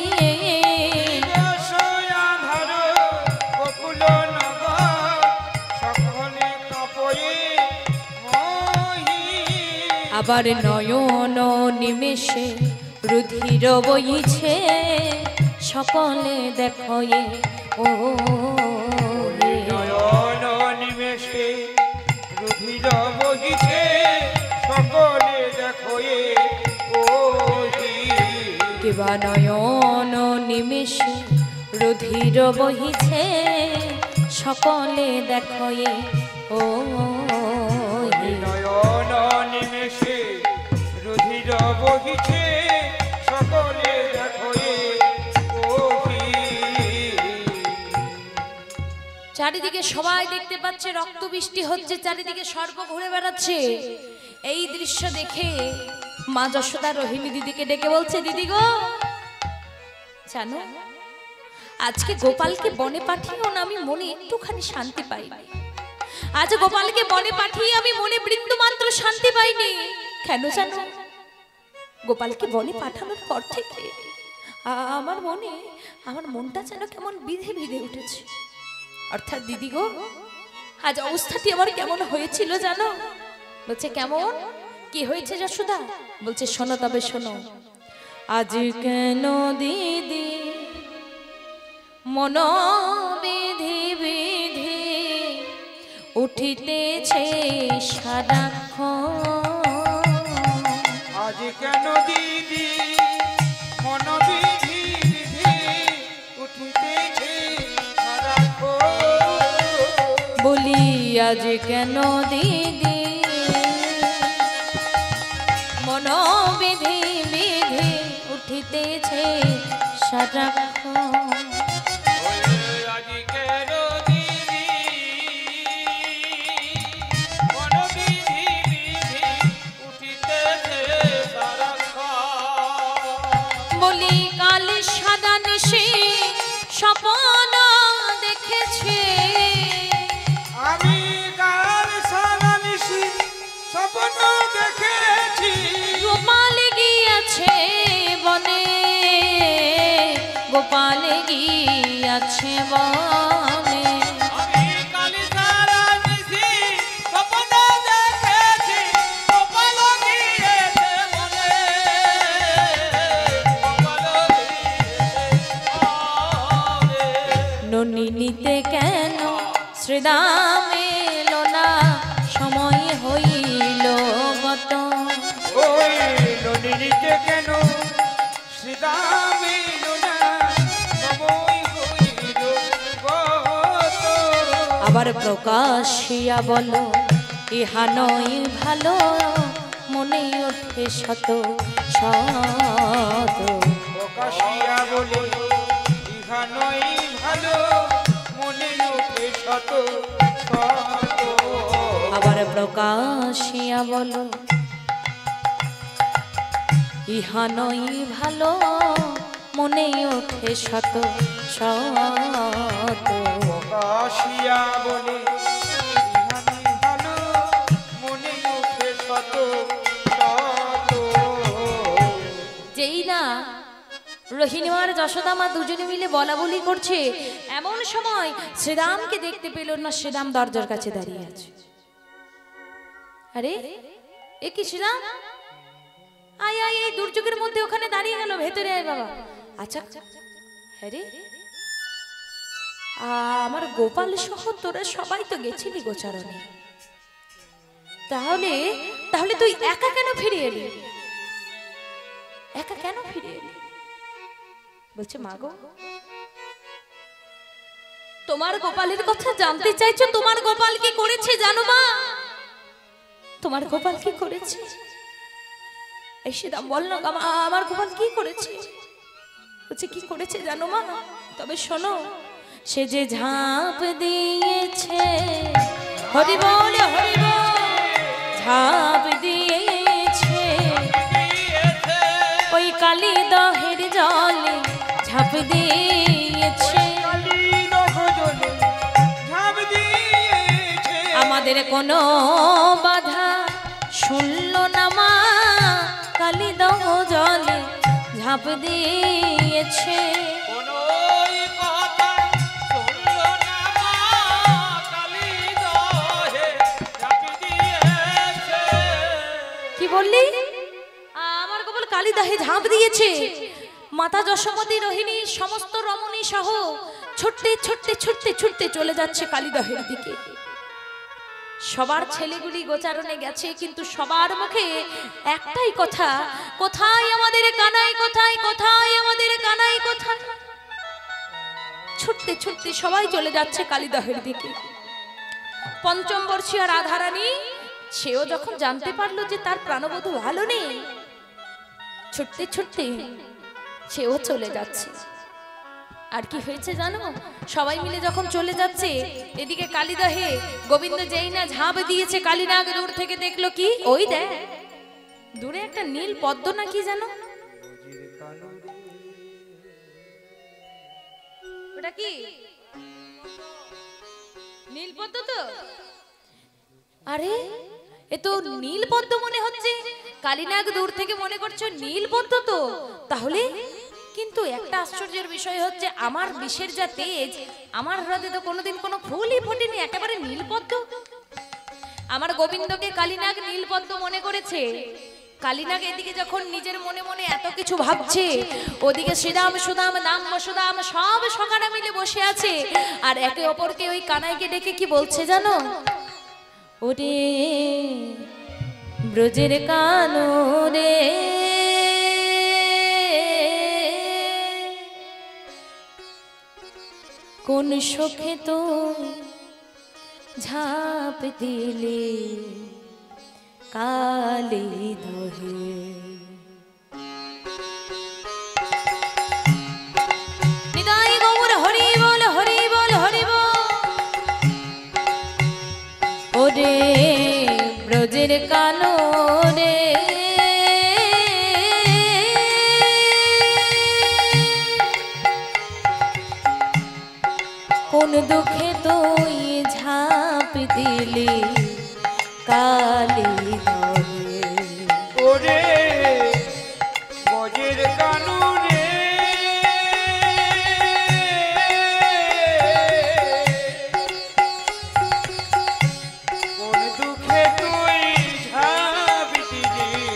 আবার নয়ন নিমেষে রুধির বইছে, সকলে দেখয়ে ও নয়ন নিমেষে রুধির বহিছে, সকলে দেখয়ে ওহি। কিবা নয়ন নিমেষে রুধির বহিছে, সকলে দেখয়ে ও নয়ন নিমেষে রুধির বহিছে, সকলে দেখয়ে ওহি। চারিদিকে সবাই দেখতে পাচ্ছে রক্ত বৃষ্টি হচ্ছে, চারিদিকে সর্প ঘুরে বেড়াচ্ছে। এই দৃশ্য দেখে মা যশোদা রোহিণী দিদিকে ডেকে বলছে, দিদি গো জানো, আজকে গোপালকে বনে পাঠিয়েও না আমি মনে একটুখানি শান্তি পাইনি। আজ গোপালকে বনে পাঠিয়ে আমি মনে বৃন্দ মাত্র শান্তি পাইনি। কেন জানো? গোপালকে বনে পাঠানোর পর থেকে আমার মনটা যেন কেমন বিধে বিধে উঠেছে। অর্থাৎ দিদি গো, আজ অবস্থাটি আমার কেমন হয়েছিল জানো? বলছে কেমন, কি হয়েছে যশোদা? বলছে শোনো, তবে শোনো। আজ কেন দিদি মন বিধি বিধি উঠিতেছে সারাক্ষণ। আজ কেন দিদি মন বিধি বিধি আজ কেন দিদি মন বিধি বিধি উঠিতেছে সারাক্ষণ। বলি কাল সাদা নিশি স্বপ্ন দেখেছে, আমি কাল সারা নিশি স্বপ্ন দেখেছি, গোপাল গিয়াছে বনে, গোপাল গিয়াছে বনে। আমি কাল সারা নিশি স্বপ্ন দেখেছি, গোপাল গিয়েছে বনে, গোপাল গিয়েছে বনে। ননিনীতে কেন শ্রীরাম এলো না, সময় হইল গত। ওই নদীতে কেন শ্রীরাম এলো না, সময় হইল গত। আবার প্রকাশিয়া বলো ইহা নয় ভালো, মনে ওঠে শত শত। প্রকাশিয়া বলে ইহা নয় ভালো, মনে ওঠে শত শত। আবার প্রকাশিয়া বলো ইহা নয় ভালো, মনে ওঠে শত শত। প্রকাশিয়া বলে ইহা নয় ভালো, মনে ওঠে শত শত। যেই না রোহিণী আর যশোদা মা দুজনে মিলে বলা বলি করছে, এমন সময় শ্রীরামকে দেখতে পেল না। শ্রীরাম দরজার কাছে দাঁড়িয়ে আছে। আরে এ কি শ্রীরাম, আয় আয়, এই দুর্যোগের মধ্যে ওখানে দাঁড়িয়ে গেল, ভেতরে আয় বাবা। আচ্ছা হ্যাঁ রে, আমার গোপাল সহ তোরা সবাই তো গেছিলি গোচারণে, তাহলে তাহলে তুই একা কেন ফিরে এলি, একা কেন ফিরে এলি? বলছে মা গো, তোমার গোপালের কথা জানতে চাইছো? তোমার গোপাল কি করেছে জানো মা? তোমার গোপাল কি করেছে? এই শ্রীরাম বল না, আমার গোপাল কি করেছে? বলছে কি করেছে জানো মা? তবে শোনো, সে যে ঝাঁপ দিয়েছে, হরি বল হরি বল, ঝাঁপ দিয়েছে ওই কালী দহের জলে, ঝাঁপ দিয়েছে। আমাদের কোনো বাধা শুনল না মা, কালী দহ জলে ঝাঁপ দিয়েছে। কোনোই কথা শুনলো না মা, কালী দহে ঝাঁপ দিয়েছে। কি বললি? আমার গোপাল কালী দহে ঝাঁপ দিয়েছে। মাতা যশোমতী রোহিণী সমস্ত রমণী সহ ছুটতে ছুটতে ছুটতে ছুটতে চলে যাচ্ছে কালীদহের দিকে। সবার ছেলেগুলি গোচারণে গেছে, কিন্তু সবার মুখে একটাই কথা, কোথায় আমাদের কানাই, কোথায় কোথায় আমাদের কানাই কোথায়। ছুটতে ছুটতে সবাই চলে যাচ্ছে কালীদহের দিকে। পঞ্চম বর্ষীয় রাধারানী, সেও যখন জানতে পারলো যে তার প্রাণবধূ ভালো নেই, ছুটতে ছুটতে সেও চলে যাচ্ছে। আর কি হয়েছে জানো? সবাই মিলে যখন চলে যাচ্ছে, এদিকে কালীদহে গোবিন্দ যেই না ঝাঁপ দিয়েছে, কালীনাগ দূর থেকে দেখলো কি, ওই দেখ দূরে একটা নীল পদ্ম না কি জানো, ওটা কি নীল পদ্ম তো? আরে এ তো নীল পদ্ম মনে হচ্ছে। কালীনাগ দূর থেকে মনে করছো নীল পদ্ম তো, তাহলে কিন্তু একটা আশ্চর্যের বিষয় হচ্ছে, আমার বিষের যা তেজ, আমার হৃদয়ে তো কোনোদিন কোনো ফুলই ফোটেনি, একেবারে নীল পদ্ম। আমার গোবিন্দকে কালীনাগ নীল পদ্ম মনে করেছে। কালীনাগ এদিকে যখন নিজের মনে মনে এত কিছু ভাবছে, ওদিকে শ্রীরাম সুদাম দাম বসুদাম সব সখারা মিলে বসে আছে, আর একে অপরকে ওই কানাইকে ডেকে কি বলছে জানো? ওরে ব্রজের কানো রে, কোন সুখে তো ঝাঁপ দিলে কালি দহে। নিতাই গৌর হরি বল হরি বল হরি বল। ওরে ব্রজের কাননে কোন দুঃখে তুই ঝাঁপ দিলি কালি দহে। ওরে বজের কানুনে কোন দুঃখে তুই ঝাঁপ দিলি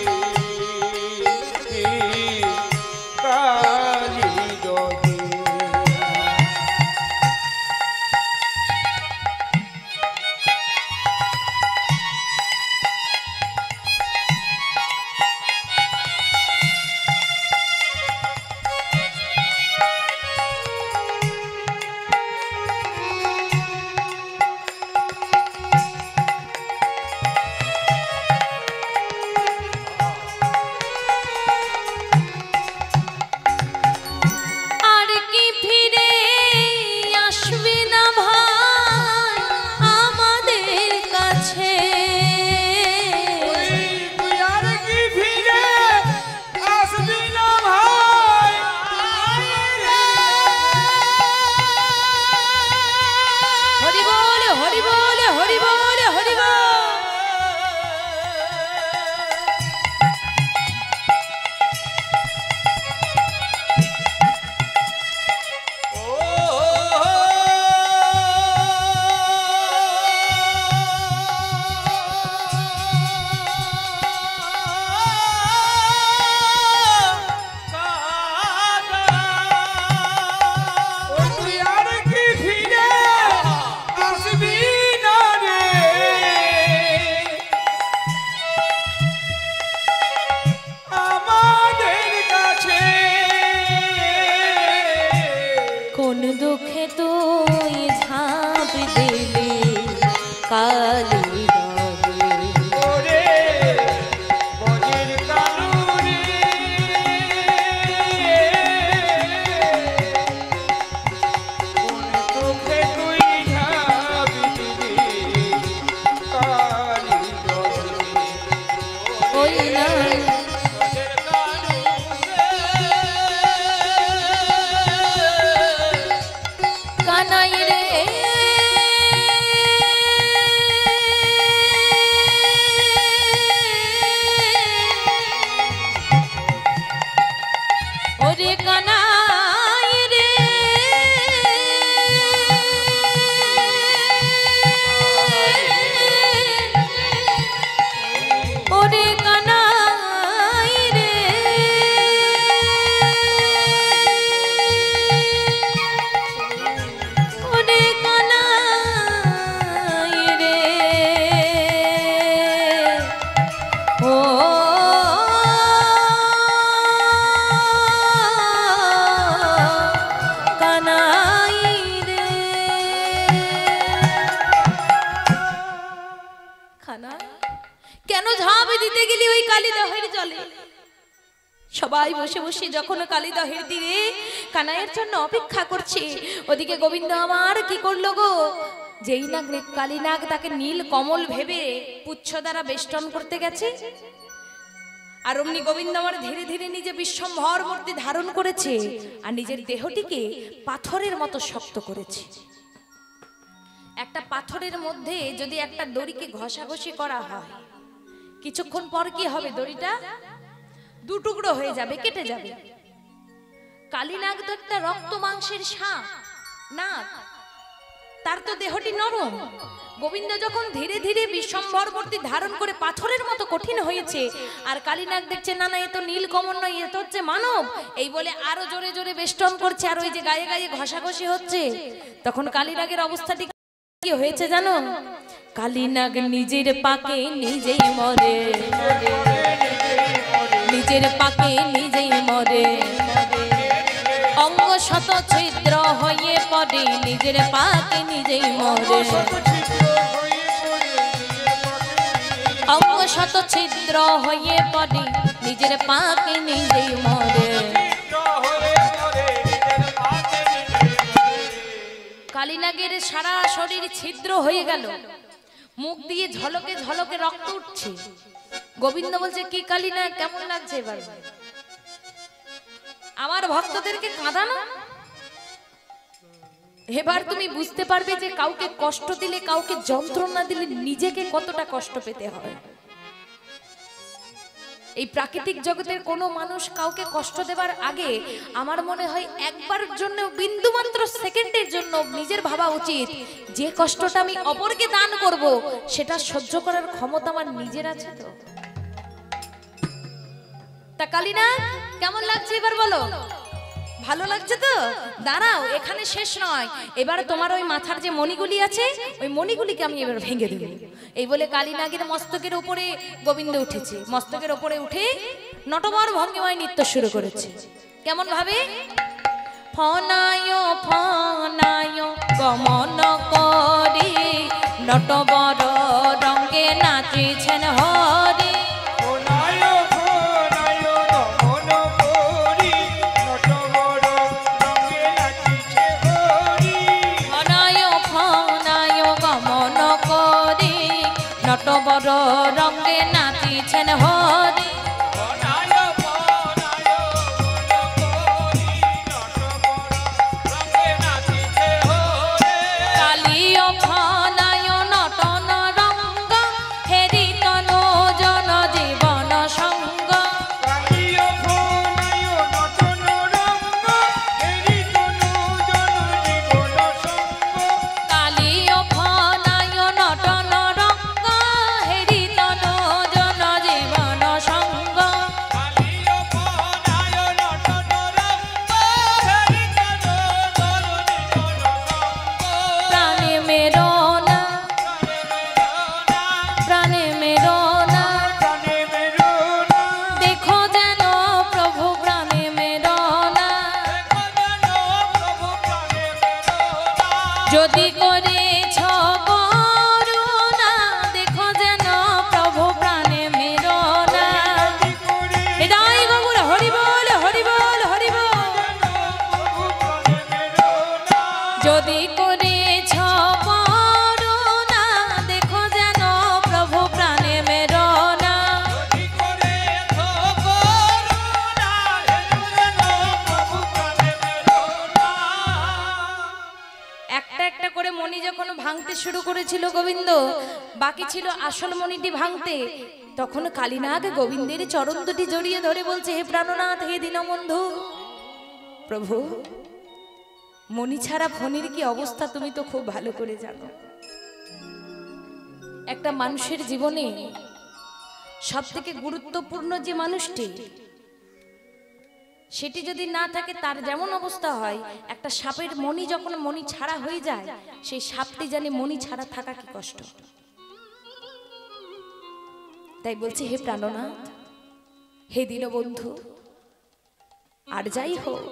কালি দহে। কোন দুঃখে তুই ঝাঁপ দিলি কালি দহে। ওরে বজের কানুনে কোন দুঃখে তুই ঝাঁপ দিলি কালি দহে। ওই না কানাই রে ওরে কানাই রে ওরে কানাই রে ওরে কানাই রে ও কানাই রে। খানা কেন ঝাঁপ দিতে গেলি ওই কালী দহের জলে? সবাই বসে বসে যখন কালী দহের তীরে কানাইয়ের জন্য অপেক্ষা করছে, ওদিকে গোবিন্দ আমার কি করলো গো, যেই না কালীনাগ তাকে নীল কমল ভেবে পুচ্ছ দ্বারা বেষ্টন করতে গেছে, আর অমনি গোবিন্দ আমার ধীরে ধীরে নিজে বিশ্বম্ভর মূর্তি ধারণ করেছে আর নিজের দেহটিকে পাথরের মতো শক্ত করেছে। একটা পাথরের মধ্যে যদি একটা দড়িকে ঘষাঘষি করা হয়, কিছুক্ষণ পর কি হবে, দড়িটা দু টুকরো হয়ে যাবে, কেটে যাবে। কালীনাগ তো একটা রক্ত মাংসের সাপ নাগ, তার তো দেহটি নরম। গোবিন্দ যখন ধীরে ধীরে বিশ্বম্ভর মূর্তি ধারণ করে পাথরের মতো কঠিন হয়েছে, আর কালীনাগ দেখছে না না এ তো নীলকমল নয়, এ তো হচ্ছে মানব, এই বলে আরো জোরে জোরে বেষ্টন করছে, আর ওই যে গায়ে গায়ে ঘষাঘষি হচ্ছে, তখন কালীনাগের অবস্থাটি কি হয়েছে জানো? কালীনাগ নিজের পাকে নিজেই মরে, নিজের পাকে নিজেই মরে, অঙ্গ শত ছিদ্র হয়ে পড়ে, নিজের পাকে নিজেই মরে। শত ছিদ্র হয়ে পড়ে নিজের পাকে নিজেই মরে। কালিনাগের সারা শরীর ছিদ্র হয়ে গেল, মুখ দিয়ে ঝলকে ঝলকে রক্ত উঠছে। গোবিন্দ বলছে কি কালিনাগ কেমন লাগছে এবার? আমার ভক্তদেরকে কাঁদানো। এবার তুমি বুঝতে পারবে যে কাউকে কষ্ট দিলে, কাউকে যন্ত্রণা দিলে নিজেকে কতটা কষ্ট পেতে হয়। এই প্রাকৃতিক জগতের কোনো মানুষ কাউকে কষ্ট দেবার আগে আমার মনে হয় একবারের জন্য, বিন্দুমাত্র সেকেন্ডের জন্য নিজের ভাবা উচিত যে কষ্টটা আমি অপরকে দান করব সেটা সহ্য করার ক্ষমতা আমার নিজের আছে তো। তা কালিনা কেমন লাগছে এবার বলো? ভালো লাগছে তো? দাঁড়াও, এখানে শেষ নয়, এবার তোমার ওই মাথার যে মণিগুলি আছে ওই মণিগুলিকে আমি এবার ভেঙে দেব। এই বলে কালিনাগের মস্তকের উপরে গোবিন্দ উঠেছে, মস্তকের উপরে উঠে নটবর ভঙ্গিমায় নৃত্য শুরু করেছে। কেমন ভাবে? ফনায় ফনায় গমন করে নটবর রঙ্গে নাচিছেন হরি। নটবর রঙ্গে নাচিছেন হরি। কালিয় ফনায় নটন রঙ্গ হেরি তনু জন জীবন সঙ্গ। কালিয় ফনায় নটন রঙ্গ হেরি তনু জন জীবন সঙ্গ। প্রাণে মেরো না, প্রাণে মেরো না, দেখো যেন প্রভু প্রাণে মেরো না। যদি করেছ করুণা দেখো যেন প্রভু প্রাণে মেরো না। হৃদয় গৌর হরি বল, হরি বল, হরি বল। যদি করেছ করুণা দেখো যেন প্রভু প্রাণে মেরো না। একটা একটা করে মণি যখন ভাঙতে শুরু করেছিল গোবিন্দ, বাকি ছিল আসল মণিটি ভাঙতে, তখন কালিনাগ গোবিন্দের চরণ দুটি জড়িয়ে ধরে বলছে, হে প্রাণনাথ, হে দীনবন্ধু, প্রভু মণি ছাড়া ফণির কি অবস্থা তুমি তো খুব ভালো করে জানো। একটা মানুষের জীবনে সব থেকে গুরুত্বপূর্ণ যে মানুষটি, সেটি যদি না থাকে তার যেমন অবস্থা হয়, একটা সাপের মণি যখন মণি ছাড়া হয়ে যায়, সেই সাপটি জানে মণি ছাড়া থাকা কি কষ্ট। তাই বলছি, হে প্রাণনাথ, হে দীনবন্ধু, আর যাই হোক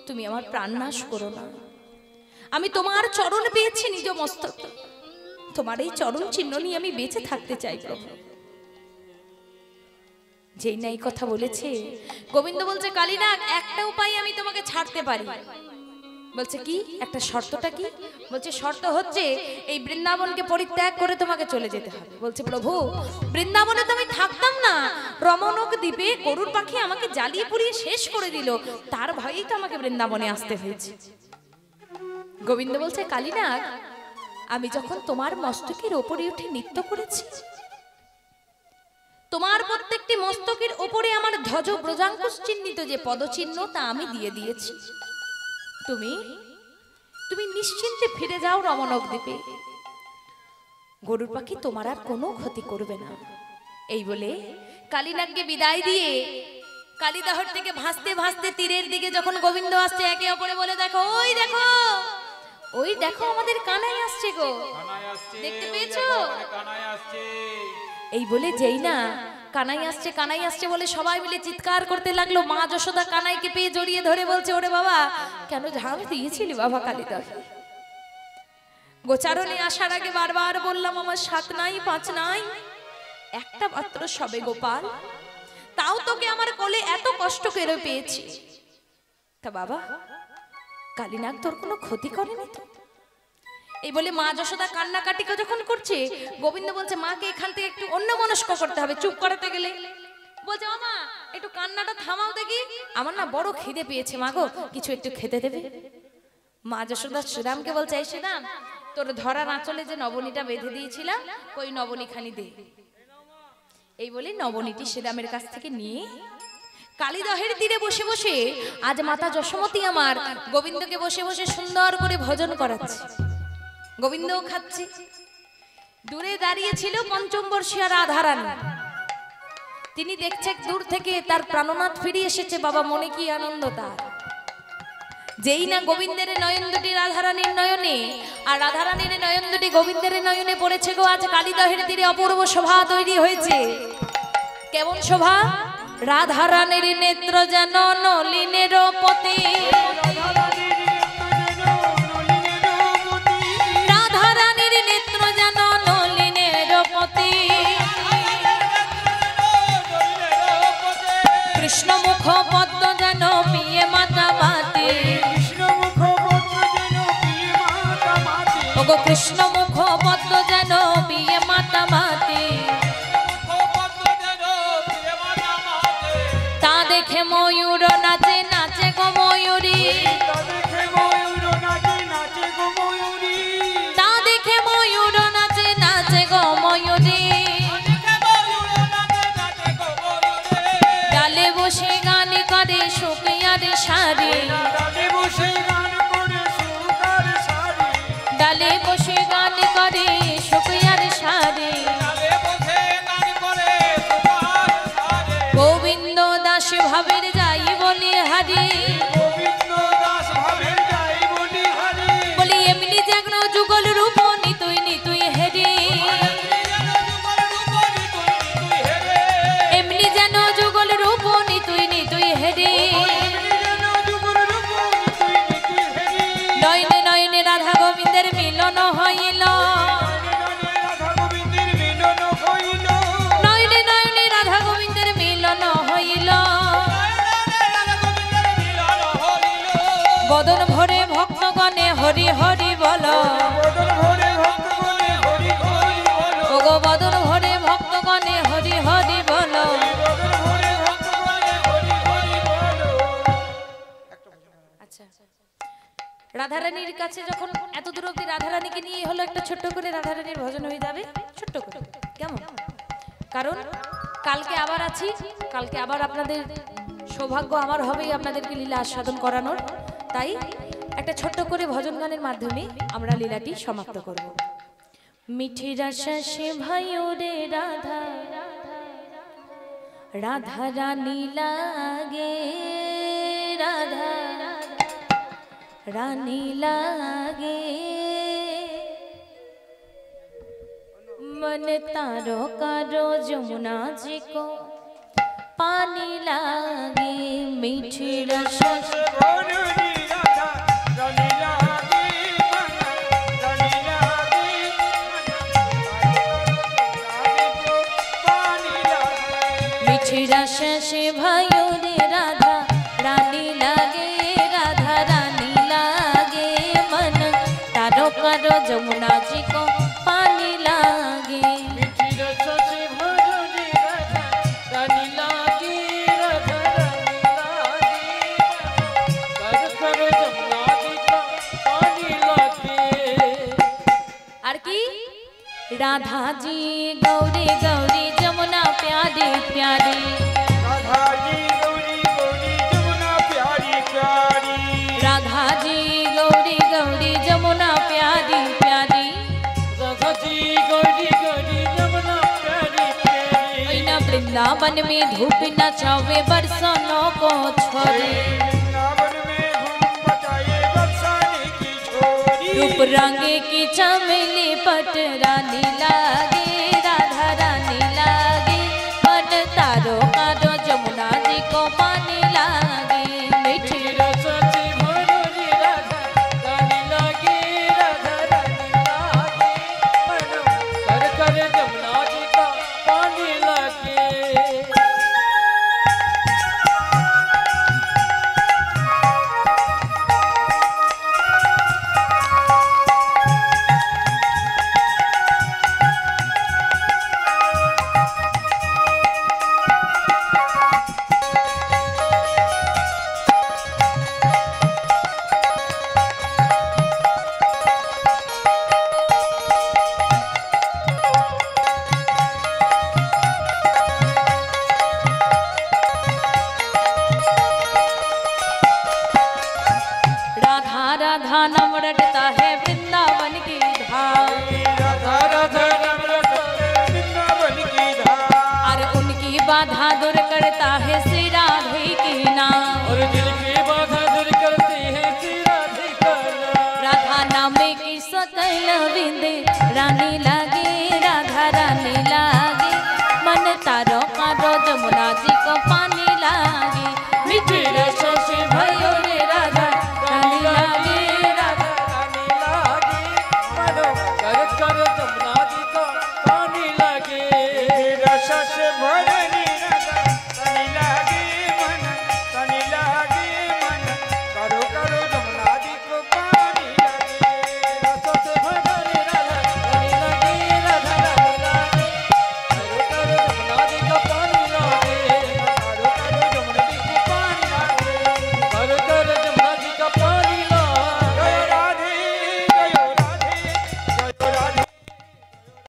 তুমি আমার প্রাণ নাশ করো না। আমি তোমার চরণ পেয়েছি নিজ মস্তক, তোমার এই চরণ চিহ্ন নিয়ে আমি বেঁচে থাকতে চাই প্রভু। যেই না এই কথা বলেছে, গোবিন্দ বলছে, কালিনাগ একটা উপায় আমি তোমাকে ছাড়তে পারি। বলছে কি? একটা শর্তটা কি? বলছে শর্ত হচ্ছে এই বৃন্দাবনকে পরিত্যাগ করে তোমাকে চলে যেতে হবে। বলছে প্রভু, বৃন্দাবনে তো আমি থাকতাম না, রমণক দ্বীপে গরুর পাখি আমাকে জ্বালিয়ে পুড়িয়ে শেষ করে দিল, তার ভয়েই তো আমাকে বৃন্দাবনে আসতে হয়েছে। গোবিন্দ বলছে, কালিনাগ, আমি যখন তোমার মস্তকের ওপরে উঠে নৃত্য করেছি, তোমার প্রত্যেকটি মস্তকের ওপরে আমার ধ্বজ ব্রজাঙ্কুশ চিহ্নিত যে পদচিহ্ন তা আমি দিয়ে দিয়েছি। তুমি তুমি নিশ্চিন্তে ফিরে যাও রমণক দ্বীপে, গরুর পাখি তোমার আর কোনো ক্ষতি করবে না। এই বলে কালিনাগকে বিদায় দিয়ে কালিদাহর থেকে ভাসতে ভাসতে তীরের দিকে যখন গোবিন্দ আসছে, একে অপরে বলে, দেখো ওই দেখো, ওই দেখো আমাদের কানাই আসছে গো, দেখতে পেয়েছো? এই বলে যেই না কানাই আসছে, কানাই আসছে বলে সবাই মিলে চিৎকার করতে লাগলো। মা যশোদা কানাইকে পেয়ে জড়িয়ে ধরে বলছে, ওরে বাবা, কেন ঝাঁপ দিয়েছিলি বাবা কালিদাহ? গোচারণে আসার আগে বারবার বললাম আমার 7 নাই 5 নাই, একটা মাত্র সবে গোপাল, তাও তোকে আমার কোলে এত কষ্ট করে পেয়েছি, তা বাবা কালীনাগ তোর কোনো ক্ষতি করেনি তো? এই বলে মা যশোদা কান্নাকাটি যখন করছে, গোবিন্দ বলছে মাকে এখান থেকে একটু অন্যমনস্ক করতে হবে, চুপ করাতে গেলে বলছে মামা একটু কান্নাটা থামাও দেখি, আমার না বড় খিদে পেয়েছে মা গো, কিছু একটু খেতে দেবে। মা যশোদা শ্রীরামকে বলছে এই শ্রীরাম, তোর ধরার আঁচলে যে নবনীটা বেঁধে দিয়েছিলাম ওই নবনীখানি দে। এই বলে নবনীটি শ্রীরামের কাছ থেকে নিয়ে কালীদহের তীরে বসে বসে আজ মাতা যশোমতী আমার গোবিন্দকে বসে বসে সুন্দর করে ভজন করাচ্ছে, গোবিন্দও খাচ্ছে। দূরে দাঁড়িয়ে ছিল পঞ্চম বর্ষীয়া রাধারানী, তিনি দেখছে দূর থেকে তার প্রাণনাথ ফিরে এসেছে, বাবা মনে কি আনন্দ তার। যেই না গোবিন্দের নয়ন দুটি রাধারানীর নয়নে আর রাধারানীর নয়ন দুটি গোবিন্দের নয়নে পড়েছে গো, আজ কালীদহের তীরে অপূর্ব শোভা তৈরি হয়েছে। কেমন শোভা? রাধারানীর নেত্র যেন নলিনের পতি, রাধারানীর নেত্র যেন নলিনের পতি, কৃষ্ণ মুখ পদ্ম যেন পিয়ে মাতা মাতি, ওগো কৃষ্ণ মুখ পদ্ম যেন পিয়ে মাতা মাতি, তা দেখে ময়ূর নাচে নাচে গো ময়ূরী, তা দেখে ময়ূর নাচে নাচে গো ময়ূরী, ডালে বসে গান করে শুকিয়ার শাড়ি, ডালে বসে গান করে শুকিয়ার শাড়ি, গোবিন্দ দাস ভাবের যাই বলি হারি, বলি এমনি যেন যুগল রূপ নিতুই নিতুই হেরি, এমনি যেন যুগল রূপ নিতুই নিতুই হেরি, নয়নে নয়নে রাধা গোবিন্দের মিলন হইল, নয়নে নয়নে রাধা গোবিন্দের মিলন হইল, বদন ভরে ভক্তগণে হরি হরি বল, ওগো বদন ভরে ভক্তগণে হরি হরি বল। আচ্ছা, রাধারানীর কাছে যখন এত দূর অব্দি রাধারানীকে নিয়ে হলো, একটা ছোট্ট করে রাধারানীর ভজন হয়ে যাবে, ছোট্ট করে, কেমন? কারণ কালকে আবার আছি, কালকে আবার আপনাদের সৌভাগ্য আমার হবেই আপনাদেরকে লীলা আস্বাদন করানোর, তাই একটা ছোট্ট করে ভজন গানের মাধ্যমে আমরা লীলাটি সমাপ্ত করব। মিঠি রসা সে ভাইও রে রাধা, রাধা রানী লাগে, রাধা রানী লাগে, मन तारो कारो जमुना जी को पानी लागे, मीठी रस मीठी रस से भाइयों रे राधा रानी लागे, राधा रानी लागे, मन तारो कारो जमुना जी को पानी लागे, मीठी रस से भरो रे राधा रानी लागे, राधा रानी लागे, कर कर जमुना जी का पानी लागे। আর কি? राधा जी गौरी गौरी जमुना प्यारी प्यारी, राधा जी गौरी गौरी जमुना प्यारी प्यारी, राधा जी गौरी गौरी जमुना प्यारी प्यारी, राधा जी गौरी गौरी जमुना प्यारी प्यारी, ना वृंदावन में धूप नचावे बरसानों को छोड़े, वृंदावन में धूम मचाए बरसाने की छोरी, रूप रंगे की चमेली पट रानी लागे, राधा रानी लागे, मन तारो कारो जमुना जी को पानी लागे, मीठी रस से भरो रे राधा रानी लागे, राधा रानी लागे, मन कर कर जमुना जी का पानी बाधा दूर करता है श्री राधे के नाम। और दिल की बाधा दूर करती है श्री राधे का नाम। राधा नाम की सकल विंदे रानी ला